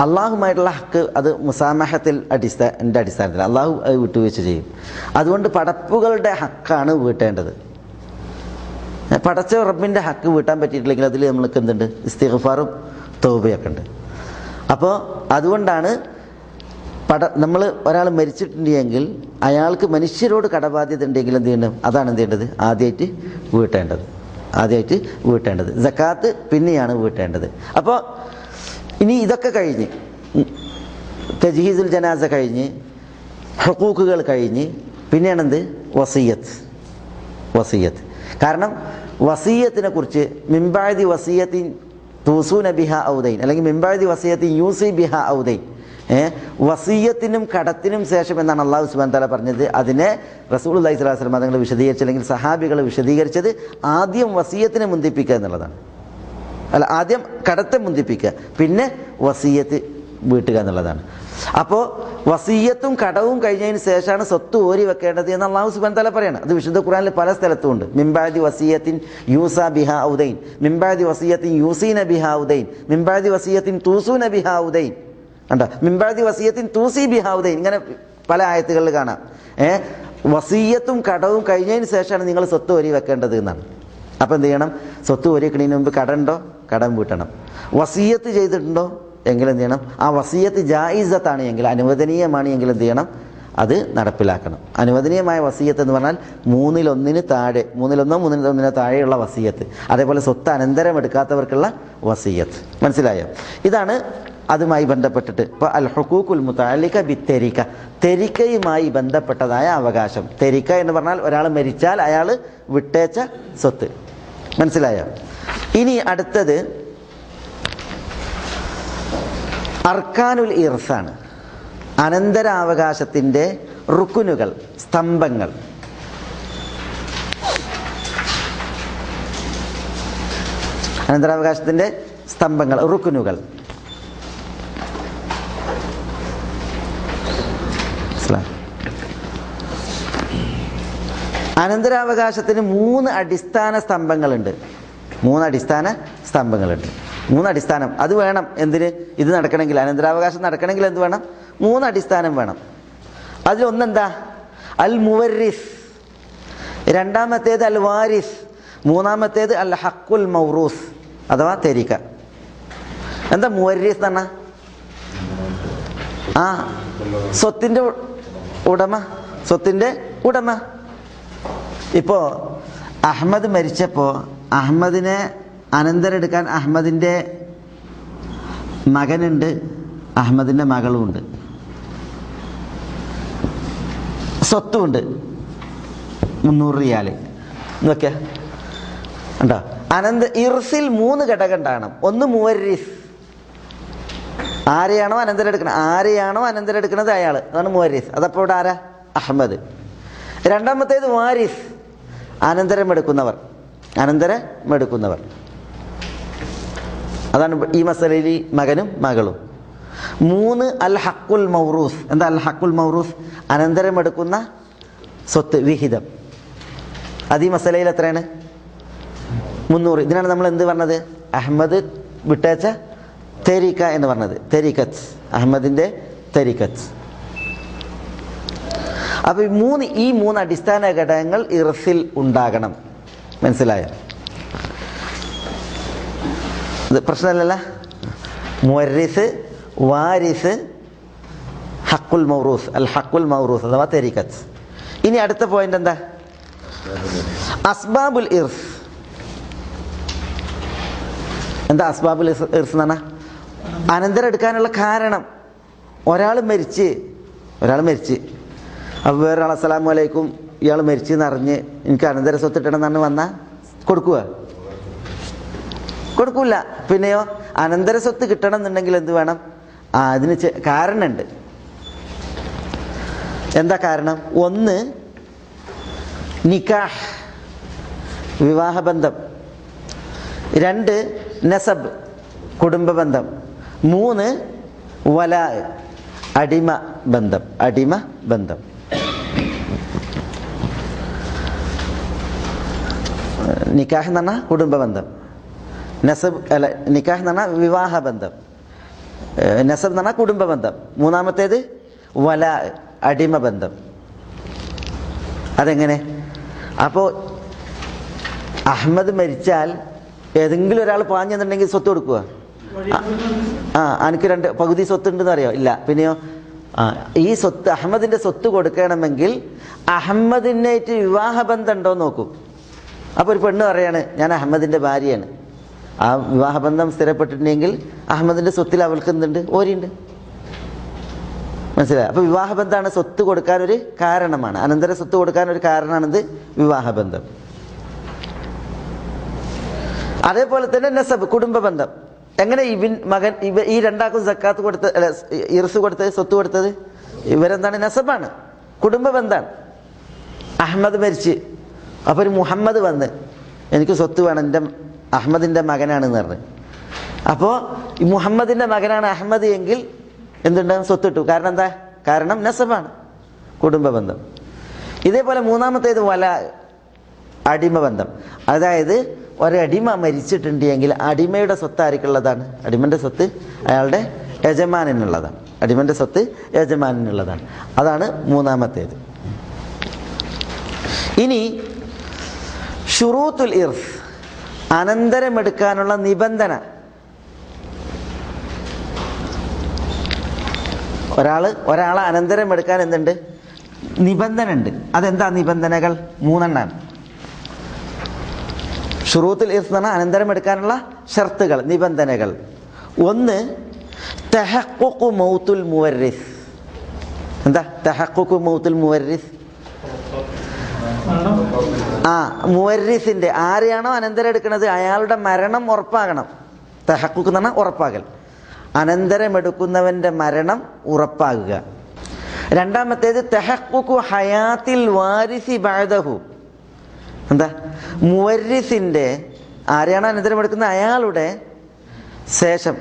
അള്ളാഹുമായിട്ടുള്ള ഹക്ക് അത് മുസാമഹത്തിൽ അടിസ്ഥാനത്തിൽ അള്ളാഹു അത് വിട്ടുവീഴ്ച ചെയ്യും. അതുകൊണ്ട് പടപ്പുകളുടെ ഹക്കാണ് വീട്ടേണ്ടത്. പടച്ച റബ്ബിൻ്റെ ഹക്ക് വീട്ടാൻ പറ്റിയിട്ടില്ലെങ്കിൽ അതിൽ നമ്മൾക്ക് എന്തുണ്ട്? ഇസ്തിഗ്ഫാറും തൗബയൊക്കെ ഉണ്ട്. അപ്പോൾ അതുകൊണ്ടാണ് നമ്മൾ ഒരാൾ മരിച്ചിട്ടുണ്ടെങ്കിൽ അയാൾക്ക് മനുഷ്യരോട് കടബാധ്യത ഉണ്ടെങ്കിൽ എന്ത് ചെയ്യണം? അതാണ് എന്ത് ചെയ്യേണ്ടത്? ആദ്യമായിട്ട് വീട്ടേണ്ടത് സക്കാത്ത് പിന്നെയാണ് വീട്ടേണ്ടത്. അപ്പോൾ ഇനി ഇതൊക്കെ കഴിഞ്ഞ് തജ്ഹീസുൽ ജനാസ കഴിഞ്ഞ് ഹുഖൂഖുകൾ കഴിഞ്ഞ് പിന്നെയാണെന്ത്? വസിയ്യത്ത്. കാരണം വസിയ്യത്തിനെ കുറിച്ച് മിംബഅദി വസിയ്യത്തിൻ തൂസൂന ബിഹാ ഔദൈൻ അല്ലെങ്കിൽ മിംബഅദി വസിയ്യത്തിൻ യൂസി ബിഹാ ഔദൈൻ, വസിയ്യത്തിനും കടത്തിനും ശേഷം എന്നാണ് അല്ലാഹു സുബ്ഹാനഹു വ തആല പറഞ്ഞത്. അതിനെ റസൂലുള്ളാഹി സ്വല്ലല്ലാഹു അലൈഹി വസല്ലം തങ്ങൾ വിശദീകരിച്ച് അല്ലെങ്കിൽ സഹാബികൾ വിശദീകരിച്ചത് ആദ്യം വസിയ്യത്തിനെ മുന്തിപ്പിക്കുക എന്നുള്ളതാണ്. അല്ല, ആദ്യം കടത്തെ മുന്തിപ്പിക്കുക, പിന്നെ വസിയ്യത്ത് വീട്ടുക എന്നുള്ളതാണ്. അപ്പോൾ വസിയ്യത്തും കടവും കഴിഞ്ഞതിന് ശേഷമാണ് സ്വത്ത് ഓരി വെക്കേണ്ടത് എന്ന് അല്ലാഹു സുബ്ഹാനഹു വ തആല പറയണം. അത് വിശുദ്ധ ഖുർആനിൽ പല സ്ഥലത്തും ഉണ്ട്. മിംബഅദി വസിയ്യത്തിൻ യൂസാ ബിഹാ ഔദൈൻ, മിംബഅദി വസിയ്യത്തിൻ യൂസീന ബിഹാ ഔദൈൻ, മിംബഅദി വസിയ്യത്തിൻ തൂസൂന ബിഹാ ഔദൈൻ. കണ്ടോ? മിംബഅദി വസിയ്യത്തിൻ തൂസി ബിഹാ ഔദൈൻ. ഇങ്ങനെ പല ആയത്തുകളിൽ കാണാം. വസിയ്യത്തും കടവും കഴിഞ്ഞതിന് ശേഷമാണ് നിങ്ങൾ സ്വത്ത് ഓരി വെക്കേണ്ടത് എന്നാണ്. അപ്പോൾ എന്ത് ചെയ്യണം? സ്വത്ത് ഓരി വെക്കുന്നതിന് മുമ്പ് കടമുണ്ടോ? കടം വീട്ടണം. വസിയ്യത്ത് ചെയ്തിട്ടുണ്ടോ എങ്കിൽ എന്ത് ചെയ്യണം? ആ വസിയ്യത്ത് ജായിസത്താണ് എങ്കിൽ, അനുവദനീയമാണ് എങ്കിൽ എന്ത് ചെയ്യണം? അത് നടപ്പിലാക്കണം. അനുവദനീയമായ വസിയ്യത്ത് എന്ന് പറഞ്ഞാൽ മൂന്നിലൊന്നിന് താഴെയുള്ള വസിയ്യത്ത്. അതേപോലെ സ്വത്ത് അനന്തരം എടുക്കാത്തവർക്കുള്ള വസിയ്യത്ത്. മനസ്സിലായോ? ഇതാണ് അതുമായി ബന്ധപ്പെട്ടിട്ട് ഇപ്പോൾ അൽ ഹുഖൂഖുൽ മുതഅല്ലിഖ ബിത്തെരിക, തെരിക്കയുമായി ബന്ധപ്പെട്ടതായ അവകാശം. തെരിക്ക എന്ന് പറഞ്ഞാൽ ഒരാൾ മരിച്ചാൽ അയാൾ വിട്ടേച്ച സ്വത്ത്. മനസ്സിലായോ? ഇനി അടുത്തത് അർക്കാനുൽ ഇർസാണ്. അനന്തരാവകാശത്തിൻ്റെ റുക്കുനുകൾ, സ്തംഭങ്ങൾ. അനന്തരാവകാശത്തിൻ്റെ സ്തംഭങ്ങൾ, റുക്കുനുകൾ. അനന്തരാവകാശത്തിന് മൂന്ന് അടിസ്ഥാന സ്തംഭങ്ങളുണ്ട്. അത് വേണം. എന്തിന്? ഇത് നടക്കണമെങ്കിൽ, അനന്തരാവകാശം നടക്കണമെങ്കിൽ എന്ത് വേണം? മൂന്ന് അടിസ്ഥാനം വേണം. അതിലൊന്നെന്താ? അൽ മുവരിസ്, രണ്ടാമത്തേത് അൽ വാരിസ്, മൂന്നാമത്തേത് അൽ ഹക്കുൽ മൗറൂസ് അഥവാ തെരിക. എന്താ മുവരിസ് എന്ന് പറഞ്ഞാൽ? സ്വത്തിൻ്റെ ഉടമ. ഇപ്പോൾ അഹമ്മദ് മരിച്ചപ്പോൾ അഹമ്മദിനെ അനന്തരെടുക്കാൻ അഹമ്മദിൻ്റെ മകനുണ്ട്, അഹമ്മദിൻ്റെ മകളുമുണ്ട്, സ്വത്തുമുണ്ട് 300 റിയാല് നോക്കിയാ ഉണ്ടോ? ഇർസിൽ 3 ഘടകം ഉണ്ടാകണം. ഒന്ന് മുവരിസ്, ആരെയാണോ അനന്തരെടുക്കുന്നത് അയാൾ, അതാണ് മുവരിസ്. അതപ്പോൾ ഇവിടെ ആരാ? അഹമ്മദ്. രണ്ടാമത്തേത് വാരിസ്, അനന്തരമെടുക്കുന്നവർ. അതാണ് ഈ മസലയിൽ മകനും മകളും. 3 അൽ ഹക്കുൽ മൗറൂസ്. എന്താ അൽ ഹക്കുൽ മൗറൂസ്? അനന്തരമെടുക്കുന്ന സ്വത്ത്, വിഹിതം. അത് ഈ മസലയിൽ എത്രയാണ്? 300. ഇതിനാണ് നമ്മൾ എന്ത് പറഞ്ഞത്? അഹമ്മദ് വിട്ടേച്ച തെരിക്ക എന്ന് പറഞ്ഞത്. തെരിക്കത്ത്, അഹമ്മദിൻ്റെ തെരിക്കത്ത്. അപ്പോൾ ഈ മൂന്ന് അടിസ്ഥാന ഘടകങ്ങൾ ഇർസിൽ ഉണ്ടാകണം. മനസ്സിലായോ? ഇത് പ്രശ്നമല്ലല്ല. മുവരിസ്, വാരിസ്, ഹക്കുൽ മൗറൂസ്, അൽ ഹക്കുൽ മൗറൂസ് അഥവാ തെരീഖത്ത്. ഇനി അടുത്ത പോയിന്റ് എന്താ? അസ്ബാബുൽ ഇർസ്. എന്താ അസ്ബാബുൽ ഇർസ് എന്ന് പറഞ്ഞാൽ അനന്തരം എടുക്കാനുള്ള കാരണം. ഒരാൾ മരിച്ച് അപ്പോൾ വേറൊരാൾ അസ്സലാമു അലൈക്കും ഇയാൾ മരിച്ചു എന്നറിഞ്ഞ് എനിക്ക് അനന്തര സ്വത്ത് കിട്ടണം എന്നാണ് വന്നാൽ കൊടുക്കൂല. പിന്നെയോ അനന്തര സ്വത്ത് കിട്ടണം എന്നുണ്ടെങ്കിൽ എന്ത് വേണം? അതിന് കാരണമുണ്ട്. എന്താ കാരണം? ഒന്ന് നിക്കാഹ്, വിവാഹബന്ധം. 2 നസബ്, കുടുംബബന്ധം. 3 വലാ, അടിമ ബന്ധം. നിക്കാഹ് എന്ന് പറഞ്ഞാൽ കുടുംബബന്ധം, നസബ് അല്ല, നിക്കാഹ് എന്ന് പറഞ്ഞാൽ വിവാഹബന്ധം, നസബ് എന്ന് പറഞ്ഞാൽ കുടുംബബന്ധം. 3-മത്തേത് വലാ, അടിമ ബന്ധം. അതെങ്ങനെ? അപ്പോൾ അഹമ്മദ് മരിച്ചാൽ ഏതെങ്കിലും ഒരാൾ പാഞ്ഞെന്നുണ്ടെങ്കിൽ സ്വത്ത് കൊടുക്കുക? എനിക്ക് 2 പകുതി സ്വത്ത് ഉണ്ടെന്ന് അറിയോ? ഇല്ല. പിന്നെയോ ഈ സ്വത്ത് അഹമ്മദിന്റെ സ്വത്ത് കൊടുക്കണമെങ്കിൽ അഹമ്മദിനായിട്ട് വിവാഹബന്ധം ഉണ്ടോ നോക്കും. അപ്പോൾ ഒരു പെണ്ണ് പറയാണ് ഞാൻ അഹമ്മദിന്റെ ഭാര്യയാണ്. ആ വിവാഹബന്ധം സ്ഥിരപ്പെട്ടിട്ടുണ്ടെങ്കിൽ അഹമ്മദിന്റെ സ്വത്തിൽ അവൾക്ക് എന്തുണ്ട്? ഓരിയുണ്ട്. മനസ്സിലായി? അപ്പോൾ വിവാഹബന്ധമാണ് സ്വത്ത് കൊടുക്കാനൊരു കാരണമാണ്. അനന്തര സ്വത്ത് കൊടുക്കാനൊരു കാരണമാണിത് വിവാഹബന്ധം. അതേപോലെ തന്നെ നസബ്, കുടുംബബന്ധം. എങ്ങനെ മകൻ ഈ 2ആൾക്കും സക്കാത്ത് കൊടുത്ത് അല്ല ഇർസ് കൊടുത്തത്, സ്വത്ത് കൊടുത്തത്? ഇവരെന്താണ്? നസബാണ്, കുടുംബബന്ധമാണ്. അഹമ്മദ് മരിച്ച് അപ്പോൾ ഒരു മുഹമ്മദ് വന്ന് എനിക്ക് സ്വത്ത് വേണം, എൻ്റെ അഹമ്മദിൻ്റെ മകനാണെന്ന് പറഞ്ഞു. അപ്പോൾ ഈ മുഹമ്മദിൻ്റെ മകനാണ് അഹമ്മദ് എങ്കിൽ എന്തുണ്ടാകും? സ്വത്ത് കിട്ടും. കാരണം എന്താ? കാരണം നസബാണ്, കുടുംബബന്ധം. ഇതേപോലെ 3-മത്തേത് വല, അടിമബന്ധം. അതായത് ഒരടിമ മരിച്ചിട്ടുണ്ടെങ്കിൽ അടിമയുടെ സ്വത്ത് ആർക്കുള്ളതാണ്? അടിമൻ്റെ സ്വത്ത് അയാളുടെ യജമാനിനുള്ളതാണ്. അടിമൻ്റെ സ്വത്ത് യജമാനിനുള്ളതാണ്. അതാണ് 3-മത്തേത്. ഇനി ഷുറൂത്തുൽ ഇർസ്, അനന്തരമെടുക്കാനുള്ള നിബന്ധന. ഒരാളെ അനന്തരമെടുക്കാൻ എന്തുണ്ട്? നിബന്ധന ഉണ്ട്. അതെന്താ നിബന്ധനകൾ? 3 ഷുറൂത്തുൽ ഇർസ് എന്ന് പറഞ്ഞാൽ അനന്തരമെടുക്കാനുള്ള ഷർത്തുകൾ, നിബന്ധനകൾ. 1 തഹഖുഖു മൗത്തുൽ മുവരിസ്. എന്താ തഹഖുഖു മൗത്തുൽ മുവരിസ്? മുവരിസിന്റെ, ആരെയാണോ അനന്തരം എടുക്കുന്നത് അയാളുടെ മരണം ഉറപ്പാകണം. തഹഖുഖ് എന്ന് പറഞ്ഞാൽ ഉറപ്പാകൽ. അനന്തരമെടുക്കുന്നവന്റെ മരണം ഉറപ്പാകുക. 2-മത്തേത് തഹഖുഖു ഹയാത്തിൽ വാരിസി ബഅദഹു. എന്താ? മുവരിസിന്റെ, ആരെയാണോ അനന്തരമെടുക്കുന്നത് അയാളുടെ ശേഷം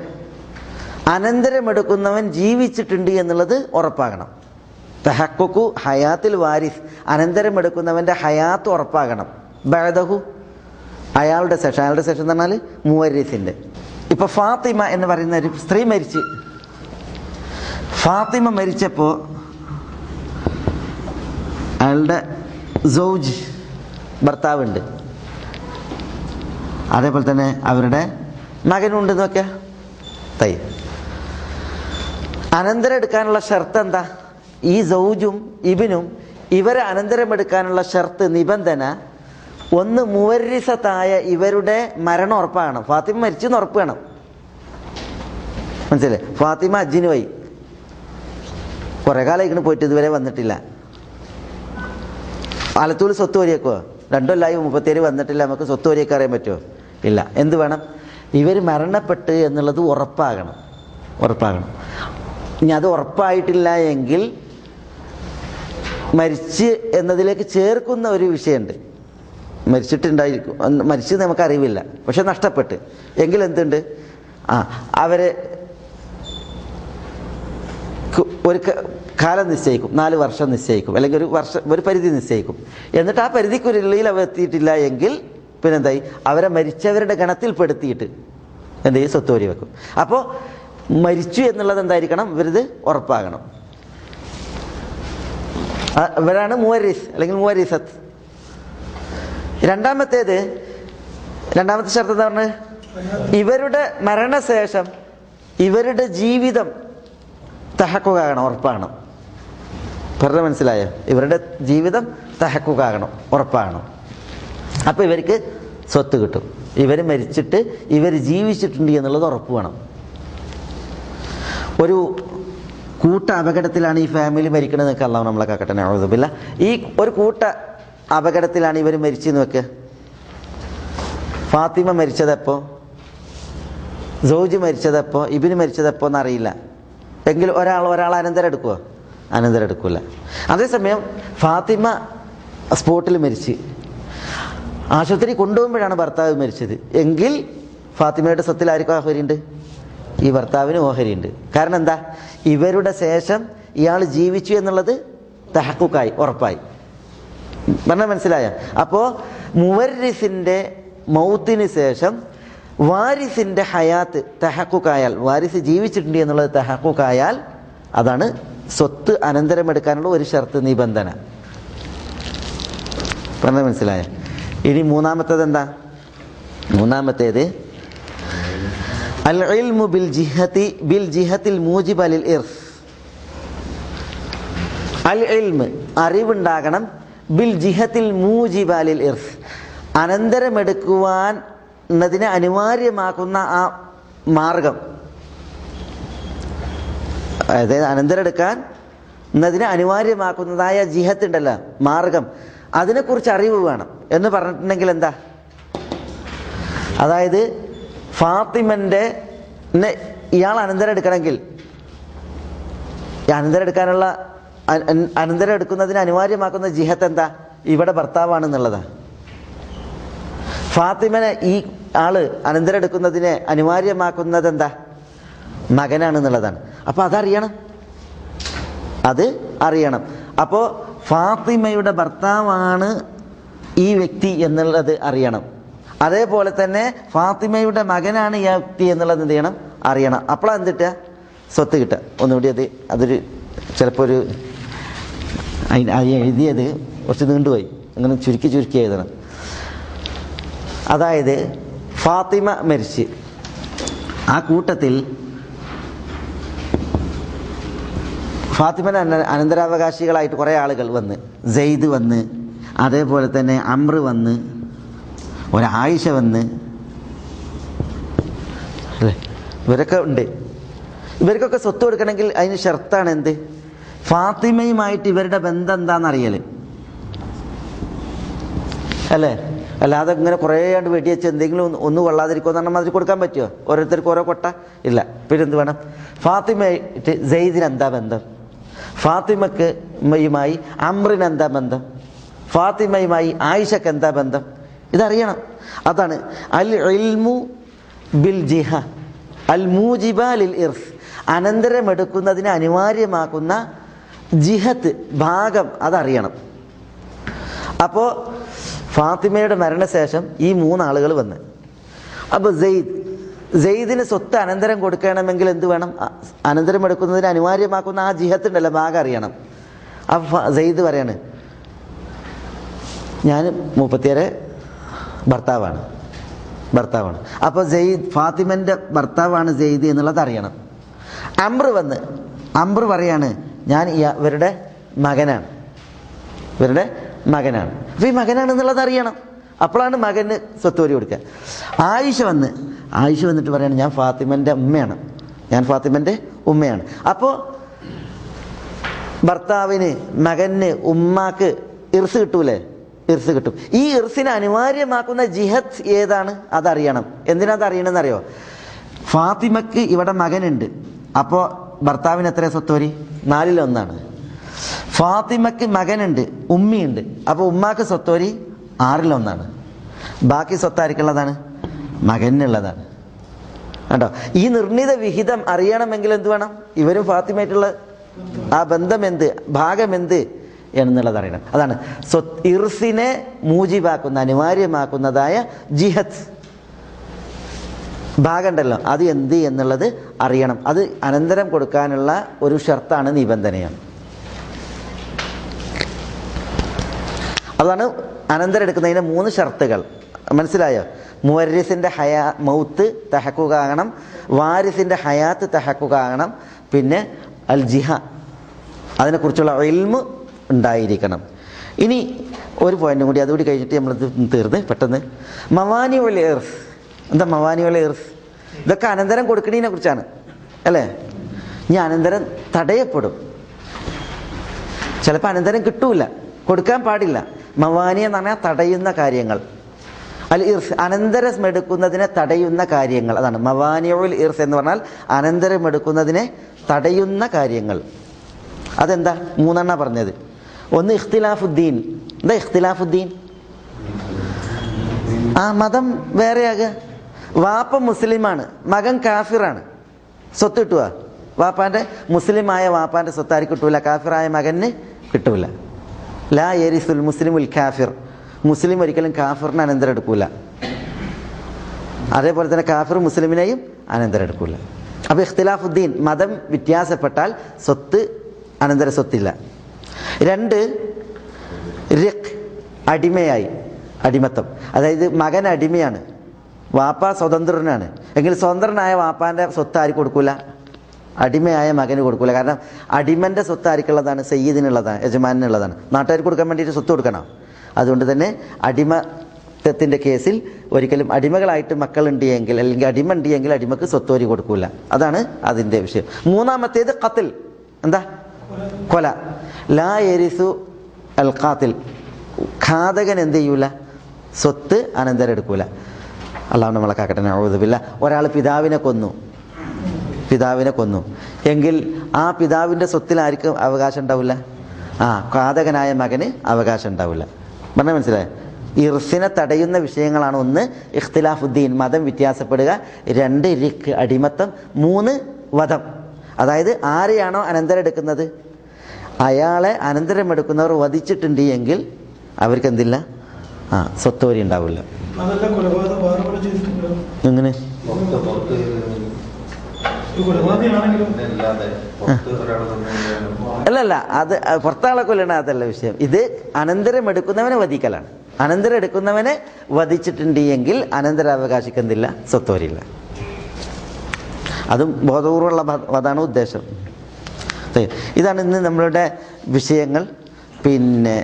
അനന്തരമെടുക്കുന്നവൻ ജീവിച്ചിട്ടുണ്ട് എന്നുള്ളത് ഉറപ്പാകണം. തഹഖുഖു ഹയാത്തിൽ വാരിസ്, അനന്തരമെടുക്കുന്നവന്റെ ഹയാത്ത് ഉറപ്പാകണം. ബഅദഹു, അയാളുടെ ശേഷം എന്ന് പറഞ്ഞാൽ മുവരിസിന്റെ. ഇപ്പൊ ഫാത്തിമ എന്ന് പറയുന്ന ഒരു സ്ത്രീ മരിച്ച്, ഫാത്തിമ മരിച്ചപ്പോൾ അയാളുടെ സൗജ്, ഭർത്താവുണ്ട്, അതേപോലെ തന്നെ അവരുടെ മകനുണ്ട് എന്നൊക്കെ തൈ. അനന്തരം എടുക്കാനുള്ള ഷർത്ത് എന്താ? ഈ സൗജും ഇബിനും ഇവരെ അനന്തരമെടുക്കാനുള്ള ഷർത്ത്, നിബന്ധന 1 മുവരിസത്തായ ഇവരുടെ മരണം ഉറപ്പാകണം. ഫാത്തിമ മരിച്ചെന്ന് ഉറപ്പ് വേണം. മനസ്സിലായി? ഫാത്തിമ ഹജ്ജിന് പോയി, കുറെ കാലം പോയിട്ട് ഇതുവരെ വന്നിട്ടില്ല. ആലത്തൂർ സ്വത്ത് വരിയേക്കോ? 2 കൊല്ലമായി 37 വന്നിട്ടില്ല, നമുക്ക് സ്വത്ത് വരിയൊക്കെ അറിയാൻ പറ്റുമോ? ഇല്ല. എന്ത് വേണം? ഇവർ മരണപ്പെട്ട് എന്നുള്ളത് ഉറപ്പാകണം. ഇനി അത് ഉറപ്പായിട്ടില്ല എങ്കിൽ മരിച്ച് എന്നതിലേക്ക് ചേർക്കുന്ന ഒരു വിഷയമുണ്ട്. മരിച്ചിട്ടുണ്ടായിരിക്കും, മരിച്ചത് നമുക്കറിയില്ല, പക്ഷെ നഷ്ടപ്പെട്ട് എങ്കിൽ എന്തുണ്ട്? അവര് ഒരു കാലം നിശ്ചയിക്കും, 4 വർഷം നിശ്ചയിക്കും, അല്ലെങ്കിൽ ഒരു പരിധി നിശ്ചയിക്കും. എന്നിട്ട് ആ പരിധിക്കുള്ളിൽ അവർ എത്തിയിട്ടില്ല എങ്കിൽ പിന്നെന്തായി? അവരെ മരിച്ചവരുടെ ഗണത്തിൽപ്പെടുത്തിയിട്ട് എന്ത് ചെയ്യും? സ്വത്ത് വരി വെക്കും. അപ്പോൾ മരിച്ചു എന്നുള്ളത് എന്തായിരിക്കണം? ഇവരിത് ഉറപ്പാകണം. ഇവരാണ് മുവരിസ് അല്ലെങ്കിൽ മുവരിസത്ത്. രണ്ടാമത്തെ ഷർത്ത് എന്താ പറഞ്ഞത്? ഇവരുടെ മരണശേഷം ഇവരുടെ ജീവിതം തഹഖുഖാകണം, ഉറപ്പാകണം. പറഞ്ഞ മനസ്സിലായോ? ഇവരുടെ ജീവിതം തഹഖുഖാകണം, ഉറപ്പാകണം. അപ്പോൾ ഇവർക്ക് സ്വത്ത് കിട്ടും. ഇവർ മരിച്ചിട്ട് ഇവർ ജീവിച്ചിട്ടുണ്ട് എന്നുള്ളത് ഉറപ്പ് വേണം. ഒരു കൂട്ട അപകടത്തിലാണ് ഈ ഫാമിലി മരിക്കണമെന്നൊക്കെ അള്ളാഹു നമ്മളെ കാക്കട്ടെ, നഊദുബില്ല. ഈ ഒരു കൂട്ട അപകടത്തിലാണ് ഇവർ മരിച്ചെന്ന് വെക്കുക. ഫാത്തിമ മരിച്ചതെപ്പോൾ, സൗജ് മരിച്ചതെപ്പോൾ, ഇബിന് മരിച്ചതെപ്പോൾ എന്നറിയില്ല. എങ്കിൽ ഒരാൾ അനന്തരം എടുക്കുമോ? അനന്തരം എടുക്കില്ല. അതേസമയം ഫാത്തിമ സ്പോട്ടിൽ മരിച്ച് ആശുപത്രി കൊണ്ടുപോകുമ്പോഴാണ് ഭർത്താവ് മരിച്ചത് എങ്കിൽ ഫാത്തിമയുടെ സ്വത്തിൽ ആർക്കും ഓഹരിയുണ്ട്? ഈ ഭർത്താവിന് ഓഹരിയുണ്ട്. കാരണം എന്താ? ഇവരുടെ ശേഷം ഇയാൾ ജീവിച്ചു എന്നുള്ളത് തഹഖുഖായി, ഉറപ്പായി. പറഞ്ഞാൽ മനസ്സിലായോ? അപ്പോൾ മുവരിസിൻ്റെ മൗത്തിന് ശേഷം വാരിസിൻ്റെ ഹയാത്ത് തഹഖുഖായാൽ, വാരിസ് ജീവിച്ചിട്ടുണ്ട് എന്നുള്ളത് തഹഖുഖായാൽ അതാണ് സ്വത്ത് അനന്തരമെടുക്കാനുള്ള ഒരു ഷർത്ത്, നിബന്ധന. പറഞ്ഞാൽ മനസ്സിലായോ? ഇനി മൂന്നാമത്തേത് എന്താ? മൂന്നാമത്തേത് അൽ ഇൽമു ബിൽ ജിഹത്തിൽ മൂജിബ ലിൽ ഇർസ്. അൽ ഇൽമ് അറിവുണ്ടാകണം, ബിൽ ജിഹത്തിൽ മൂജിബ ലിൽ ഇർസ് അനന്തരമെടുക്കുവാൻ എന്നതിനെ അനിവാര്യമാക്കുന്ന ആ മാർഗം, അതായത് അനന്തരെടുക്കാൻ എന്നതിനെ അനിവാര്യമാക്കുന്നതായ ജിഹത്ത് ഉണ്ടല്ലോ, മാർഗം, അതിനെക്കുറിച്ച് അറിവ് വേണം എന്ന് പറഞ്ഞിട്ടുണ്ടെങ്കിൽ എന്താ? അതായത് ഫാത്തിമൻ്റെ ഇയാൾ അനന്തരം എടുക്കണമെങ്കിൽ അനന്തരം എടുക്കാനുള്ള അനന്തരം എടുക്കുന്നതിന് അനിവാര്യമാക്കുന്ന ജിഹത്ത് എന്താ? ഇവിടെ ഭർത്താവാണെന്നുള്ളതാണ്. ഫാത്തിമനെ ഈ ആള് അനന്തരം എടുക്കുന്നതിനെ അനിവാര്യമാക്കുന്നത് എന്താ? മകനാണെന്നുള്ളതാണ്. അപ്പോൾ അതറിയണം, അത് അറിയണം. അപ്പോൾ ഫാത്തിമയുടെ ഭർത്താവാണ് ഈ വ്യക്തി എന്നുള്ളത് അറിയണം. അതേപോലെ തന്നെ ഫാത്തിമയുടെ മകനാണ് ഈ വ്യക്തി എന്നുള്ളത് എന്ത് ചെയ്യണം? അറിയണം. അപ്പോഴാണ് എന്തിട്ടുക? സ്വത്ത് കിട്ടുക. ഒന്നുകൂടി അതൊരു ചിലപ്പോൾ ഒരു എഴുതിയത് കുറച്ച് നീണ്ടുപോയി, അങ്ങനെ ചുരുക്കി എഴുതണം. അതായത് ഫാത്തിമ മരിച്ച് ആ കൂട്ടത്തിൽ ഫാത്തിമയുടെ അനന്തരാവകാശികളായിട്ട് കുറേ ആളുകൾ വന്ന്, സെയ്ദ് വന്ന്, അതേപോലെ തന്നെ അമ്ര വന്ന്, ഒരായിഷ വന്ന്, അല്ലേ? ഇവരൊക്കെ ഉണ്ട്. ഇവർക്കൊക്കെ സ്വത്ത് കൊടുക്കണമെങ്കിൽ അതിന് ഷർത്താണ് എന്ത്? ഫാത്തിമയുമായിട്ട് ഇവരുടെ ബന്ധം എന്താണെന്നറിയൽ, അല്ലേ? അല്ലാതെ ഇങ്ങനെ കുറേ ആണ്ട് വെടിവെച്ച് എന്തെങ്കിലും ഒന്ന് കൊള്ളാതിരിക്കുമെന്ന് പറഞ്ഞാൽ മാതിരി കൊടുക്കാൻ പറ്റുമോ? ഓരോരുത്തർക്ക് ഓരോ കൊട്ട ഇല്ല. പിന്നെ എന്ത് വേണം? ഫാത്തിമയായിട്ട് സെയ്ദിന് എന്താ ബന്ധം? ഫാത്തിമയുമായി അമ്രിന് എന്താ ബന്ധം? ഫാത്തിമയുമായി ആയിഷക്ക് എന്താ ബന്ധം? ഇതറിയണം. അതാണ് അൽ ഇൽമു ബിൽ ജിഹ അൽ മൂജിബ ലിൽ ഇർസ് അനന്തരമെടുക്കുന്നതിന് അനിവാര്യമാക്കുന്ന ജിഹത്ത്, ഭാഗം, അതറിയണം. അപ്പോൾ ഫാത്തിമയുടെ മരണശേഷം ഈ മൂന്നാളുകൾ വന്ന്, അപ്പോൾ സെയ്ദിന് സ്വത്ത് അനന്തരം കൊടുക്കണമെങ്കിൽ എന്ത് വേണം? അനന്തരം എടുക്കുന്നതിന് അനിവാര്യമാക്കുന്ന ആ ജിഹത്തുണ്ടല്ലോ, ഭാഗം അറിയണം. അപ്പോൾ സെയ്ദ് പറയാണ്, ഞാൻ 36 ഭർത്താവാണ്. അപ്പോൾ ഫാത്തിമൻ്റെ ഭർത്താവാണ് സെയ്ദ് എന്നുള്ളത് അറിയണം. അമ്ര പറയാണ്, ഞാൻ ഇവരുടെ മകനാണ്. അപ്പോൾ ഈ മകനാണെന്നുള്ളത് അറിയണം. അപ്പോഴാണ് മകന് സ്വത്ത് വരി കൊടുക്കുക. ആയിഷ വന്നിട്ട് പറയാണ്, ഞാൻ ഫാത്തിമൻ്റെ ഉമ്മയാണ്. അപ്പോൾ ഭർത്താവിന്, മകന്, ഉമ്മാക്ക് ഇർസ് കിട്ടൂലേ? ഇർസ് കിട്ടും. ഈ ഇർസിനെ അനിവാര്യമാക്കുന്ന ജിഹത്ത് ഏതാണ്? അതറിയണം. എന്തിനാത് അറിയണമെന്നറിയോ? ഫാത്തിമക്ക് ഇവിടെ മകനുണ്ട്. അപ്പോൾ ഭർത്താവിന് എത്ര സ്വത്ത് വരി? 4/1. ഫാത്തിമക്ക് മകനുണ്ട്, ഉമ്മയുണ്ട്. അപ്പോൾ ഉമ്മാക്ക് സ്വത്ത് വരി 6/1. ബാക്കി സ്വത്ത് ആർക്കുള്ളതാണ്? മകനുള്ളതാണ്. കേട്ടോ? ഈ നിർണിത വിഹിതം അറിയണമെങ്കിൽ എന്ത് വേണം? ഇവരും ഫാത്തിമയായിട്ടുള്ള ആ ബന്ധം എന്ത്, ഭാഗം എന്ത് എന്നുള്ളത് അറിയണം. അതാണ് ഇർസിനെ മൂജിബാക്കുന്ന, അനിവാര്യമാക്കുന്നതായ ജിഹത്ത് ഭാഗമുണ്ടല്ലോ, അത് എന്ത് എന്നുള്ളത് അറിയണം. അത് അനന്തരം കൊടുക്കാനുള്ള ഒരു ഷർത്താണ്, നിബന്ധനയാണ്. അതാണ് അനന്തരം എടുക്കുന്നതിന് 3 ഷർത്തുകൾ. മനസ്സിലായോ? മുവരിസിൻ്റെ മൗത്ത് തഹക്കുകാകണം, വാരിസിൻ്റെ ഹയാത്ത് തഹക്കുകാകണം, പിന്നെ അൽ ജിഹ അതിനെക്കുറിച്ചുള്ള ഇൽമ് ഉണ്ടായിരിക്കണം. ഇനി ഒരു പോയിന്റും കൂടി, അതുകൂടി കഴിഞ്ഞിട്ട് നമ്മളിത് തീർന്ന് പെട്ടെന്ന് മവാനി ഉൽ ഇർസ്. എന്താ മവാനി ഉൽ ഇർസ്? ഇതൊക്കെ അനന്തരം കൊടുക്കണതിനെ കുറിച്ചാണ് അല്ലേ? ഇനി അനന്തരം തടയപ്പെടും, ചിലപ്പോൾ അനന്തരം കിട്ടൂല, കൊടുക്കാൻ പാടില്ല. മവാനി എന്ന് പറഞ്ഞാൽ തടയുന്ന കാര്യങ്ങൾ. അൽ ഇർസ് അനന്തരം എടുക്കുന്നതിനെ തടയുന്ന കാര്യങ്ങൾ, അതാണ് മവാനിഉൽ ഇർസ് എന്ന് പറഞ്ഞാൽ അനന്തരം എടുക്കുന്നതിനെ തടയുന്ന കാര്യങ്ങൾ. അതെന്താ? 3 പറഞ്ഞത്. ഒന്ന് ഇഖ്തിലാഫുദ്ദീൻ. എന്താ ഇഖ്തിലാഫുദ്ദീൻ? മതം വേറെയാകുക. വാപ്പ മുസ്ലിമാണ്, മകൻ കാഫിറാണ്, സ്വത്ത് കിട്ടുക? വാപ്പാൻ്റെ മുസ്ലിമായ വാപ്പാൻ്റെ സ്വത്ത് ആർക്ക് കിട്ടൂല? കാഫിറായ മകന് കിട്ടൂല. ലാ യരിസുൽ മുസ്ലിമുൽ കാഫിർ. മുസ്ലിം ഒരിക്കലും കാഫിറിന് അനന്തരം എടുക്കൂല. അതേപോലെ തന്നെ കാഫിർ മുസ്ലിമിനെയും അനന്തരം എടുക്കൂല. അപ്പോൾ ഇഖ്തിലാഫുദ്ദീൻ, മതം വ്യത്യാസപ്പെട്ടാൽ സ്വത്ത് അനന്തര സ്വത്തില്ല. 2 റിഖ്, അടിമയായി, അടിമത്തം. അതായത് മകൻ അടിമയാണ്, വാപ്പ സ്വതന്ത്രനാണ്, എങ്കിൽ സ്വതന്ത്രനായ വാപ്പാൻ്റെ സ്വത്ത് ആർക്ക് കൊടുക്കൂല? അടിമയായ മകന് കൊടുക്കൂല. കാരണം അടിമൻ്റെ സ്വത്ത് ആർക്കുള്ളതാണ്? സയ്യിദിനുള്ളതാണ്, യജമാനുള്ളതാണ്. നാട്ടുകാർക്ക് കൊടുക്കാൻ വേണ്ടിയിട്ട് സ്വത്ത് കൊടുക്കണം. അതുകൊണ്ട് തന്നെ അടിമത്തത്തിൻ്റെ കേസിൽ ഒരിക്കലും അടിമകളായിട്ട് മക്കളുണ്ട് എങ്കിൽ, അല്ലെങ്കിൽ അടിമ ഉണ്ട് എങ്കിൽ അടിമക്ക് സ്വത്ത് വരി കൊടുക്കൂല. അതാണ് അതിൻ്റെ വിഷയം. 3 ഖത്ൽ. എന്താ? കൊല. ലാ യരിസു അൽ ഖാതിൽ. ഘാതകൻ എന്ത് ചെയ്യൂല? സ്വത്ത് അനന്തരം എടുക്കൂല. അല്ലാഹു നമ്മളെ കാക്കട്ടെ. നഊദു ബില്ലാഹ്. ഒരാൾ പിതാവിനെ കൊന്നു എങ്കിൽ ആ പിതാവിൻ്റെ സ്വത്തിൽ ആർക്കും അവകാശം ഉണ്ടാവില്ല? ഘാതകനായ മകന് അവകാശം ഉണ്ടാവില്ല. പറഞ്ഞാൽ മനസ്സിലായോ? ഇർസിനെ തടയുന്ന വിഷയങ്ങളാണ്. 1 ഇഖ്തിലാഫുദ്ദീൻ, മതം വ്യത്യാസപ്പെടുക. 2 റിഖ്, അടിമത്തം. 3 വധം. അതായത് ആരെയാണോ അനന്തരം എടുക്കുന്നത് അയാളെ അനന്തരം എടുക്കുന്നവർ വധിച്ചിട്ടുണ്ട് എങ്കിൽ അവർക്ക് എന്തില്ല? സ്വത്തോരി ഉണ്ടാവില്ല. എങ്ങനെ? അല്ലല്ല, അത് പുറത്താളെ കൊല്ലണ അതല്ല വിഷയം. ഇത് അനന്തരം എടുക്കുന്നവനെ വധിക്കലാണ്. അനന്തരം എടുക്കുന്നവനെ വധിച്ചിട്ടുണ്ട് എങ്കിൽ അനന്തരാവകാശിക്ക് എന്തില്ല? സ്വത്തോരില്ല. അതും ബോധപൂർവമുള്ള അതാണ് ഉദ്ദേശം. ഇതാണ് ഇന്ന് നമ്മളുടെ വിഷയങ്ങൾ. പിന്നെ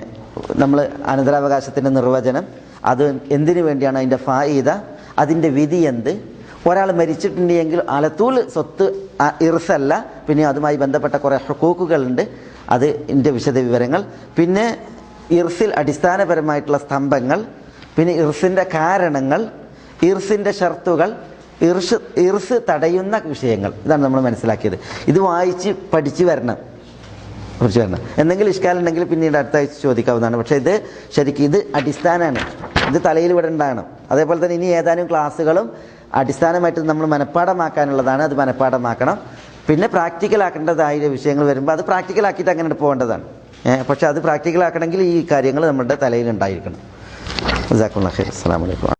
നമ്മൾ അനന്തരാവകാശത്തിൻ്റെ നിർവചനം, അത് എന്തിനു വേണ്ടിയാണ്, അതിൻ്റെ ഫായിദ, അതിൻ്റെ വിധി എന്ത്, ഒരാൾ മരിച്ചിട്ടുണ്ടെങ്കിൽ അലത്തൂൽ സ്വത്ത് ഇർസല്ല, പിന്നെ അതുമായി ബന്ധപ്പെട്ട കുറേ ഹുക്കൂക്കുകളുണ്ട്, അതിൻ്റെ വിശദ വിവരങ്ങൾ, പിന്നെ ഇർസിൽ അടിസ്ഥാനപരമായിട്ടുള്ള സ്തംഭങ്ങൾ, പിന്നെ ഇർസിൻ്റെ കാരണങ്ങൾ, ഇർസിൻ്റെ ഷർത്തുകൾ, ഇർസ് തടയുന്ന വിഷയങ്ങൾ. ഇതാണ് നമ്മൾ മനസ്സിലാക്കിയത്. ഇത് വായിച്ച് പഠിച്ചു വരണം. എന്തെങ്കിലും ഇഷ്കാലുണ്ടെങ്കിൽ പിന്നീട് അടുത്ത ആഴ്ച ചോദിക്കാവുന്നതാണ്. പക്ഷേ ഇത് ശരിക്കും ഇത് അടിസ്ഥാനമാണ്. ഇത് തലയിൽ ഇവിടെ ഉണ്ടാകണം. അതേപോലെ തന്നെ ഇനി ഏതാനും ക്ലാസ്സുകളും അടിസ്ഥാനമായിട്ട് നമ്മൾ മനഃപ്പാഠമാക്കാനുള്ളതാണ്. അത് മനഃപ്പാഠമാക്കണം. പിന്നെ പ്രാക്ടിക്കലാക്കേണ്ടതായ വിഷയങ്ങൾ വരുമ്പോൾ അത് പ്രാക്ടിക്കലാക്കിയിട്ട് അങ്ങനെ പോകേണ്ടതാണ്. പക്ഷേ അത് പ്രാക്ടിക്കലാക്കണമെങ്കിൽ ഈ കാര്യങ്ങൾ നമ്മുടെ തലയിൽ ഉണ്ടായിരിക്കണം. ജസാക്കുമുല്ലാഹ് ഖൈർ. അസ്സലാമു അലൈക്കും.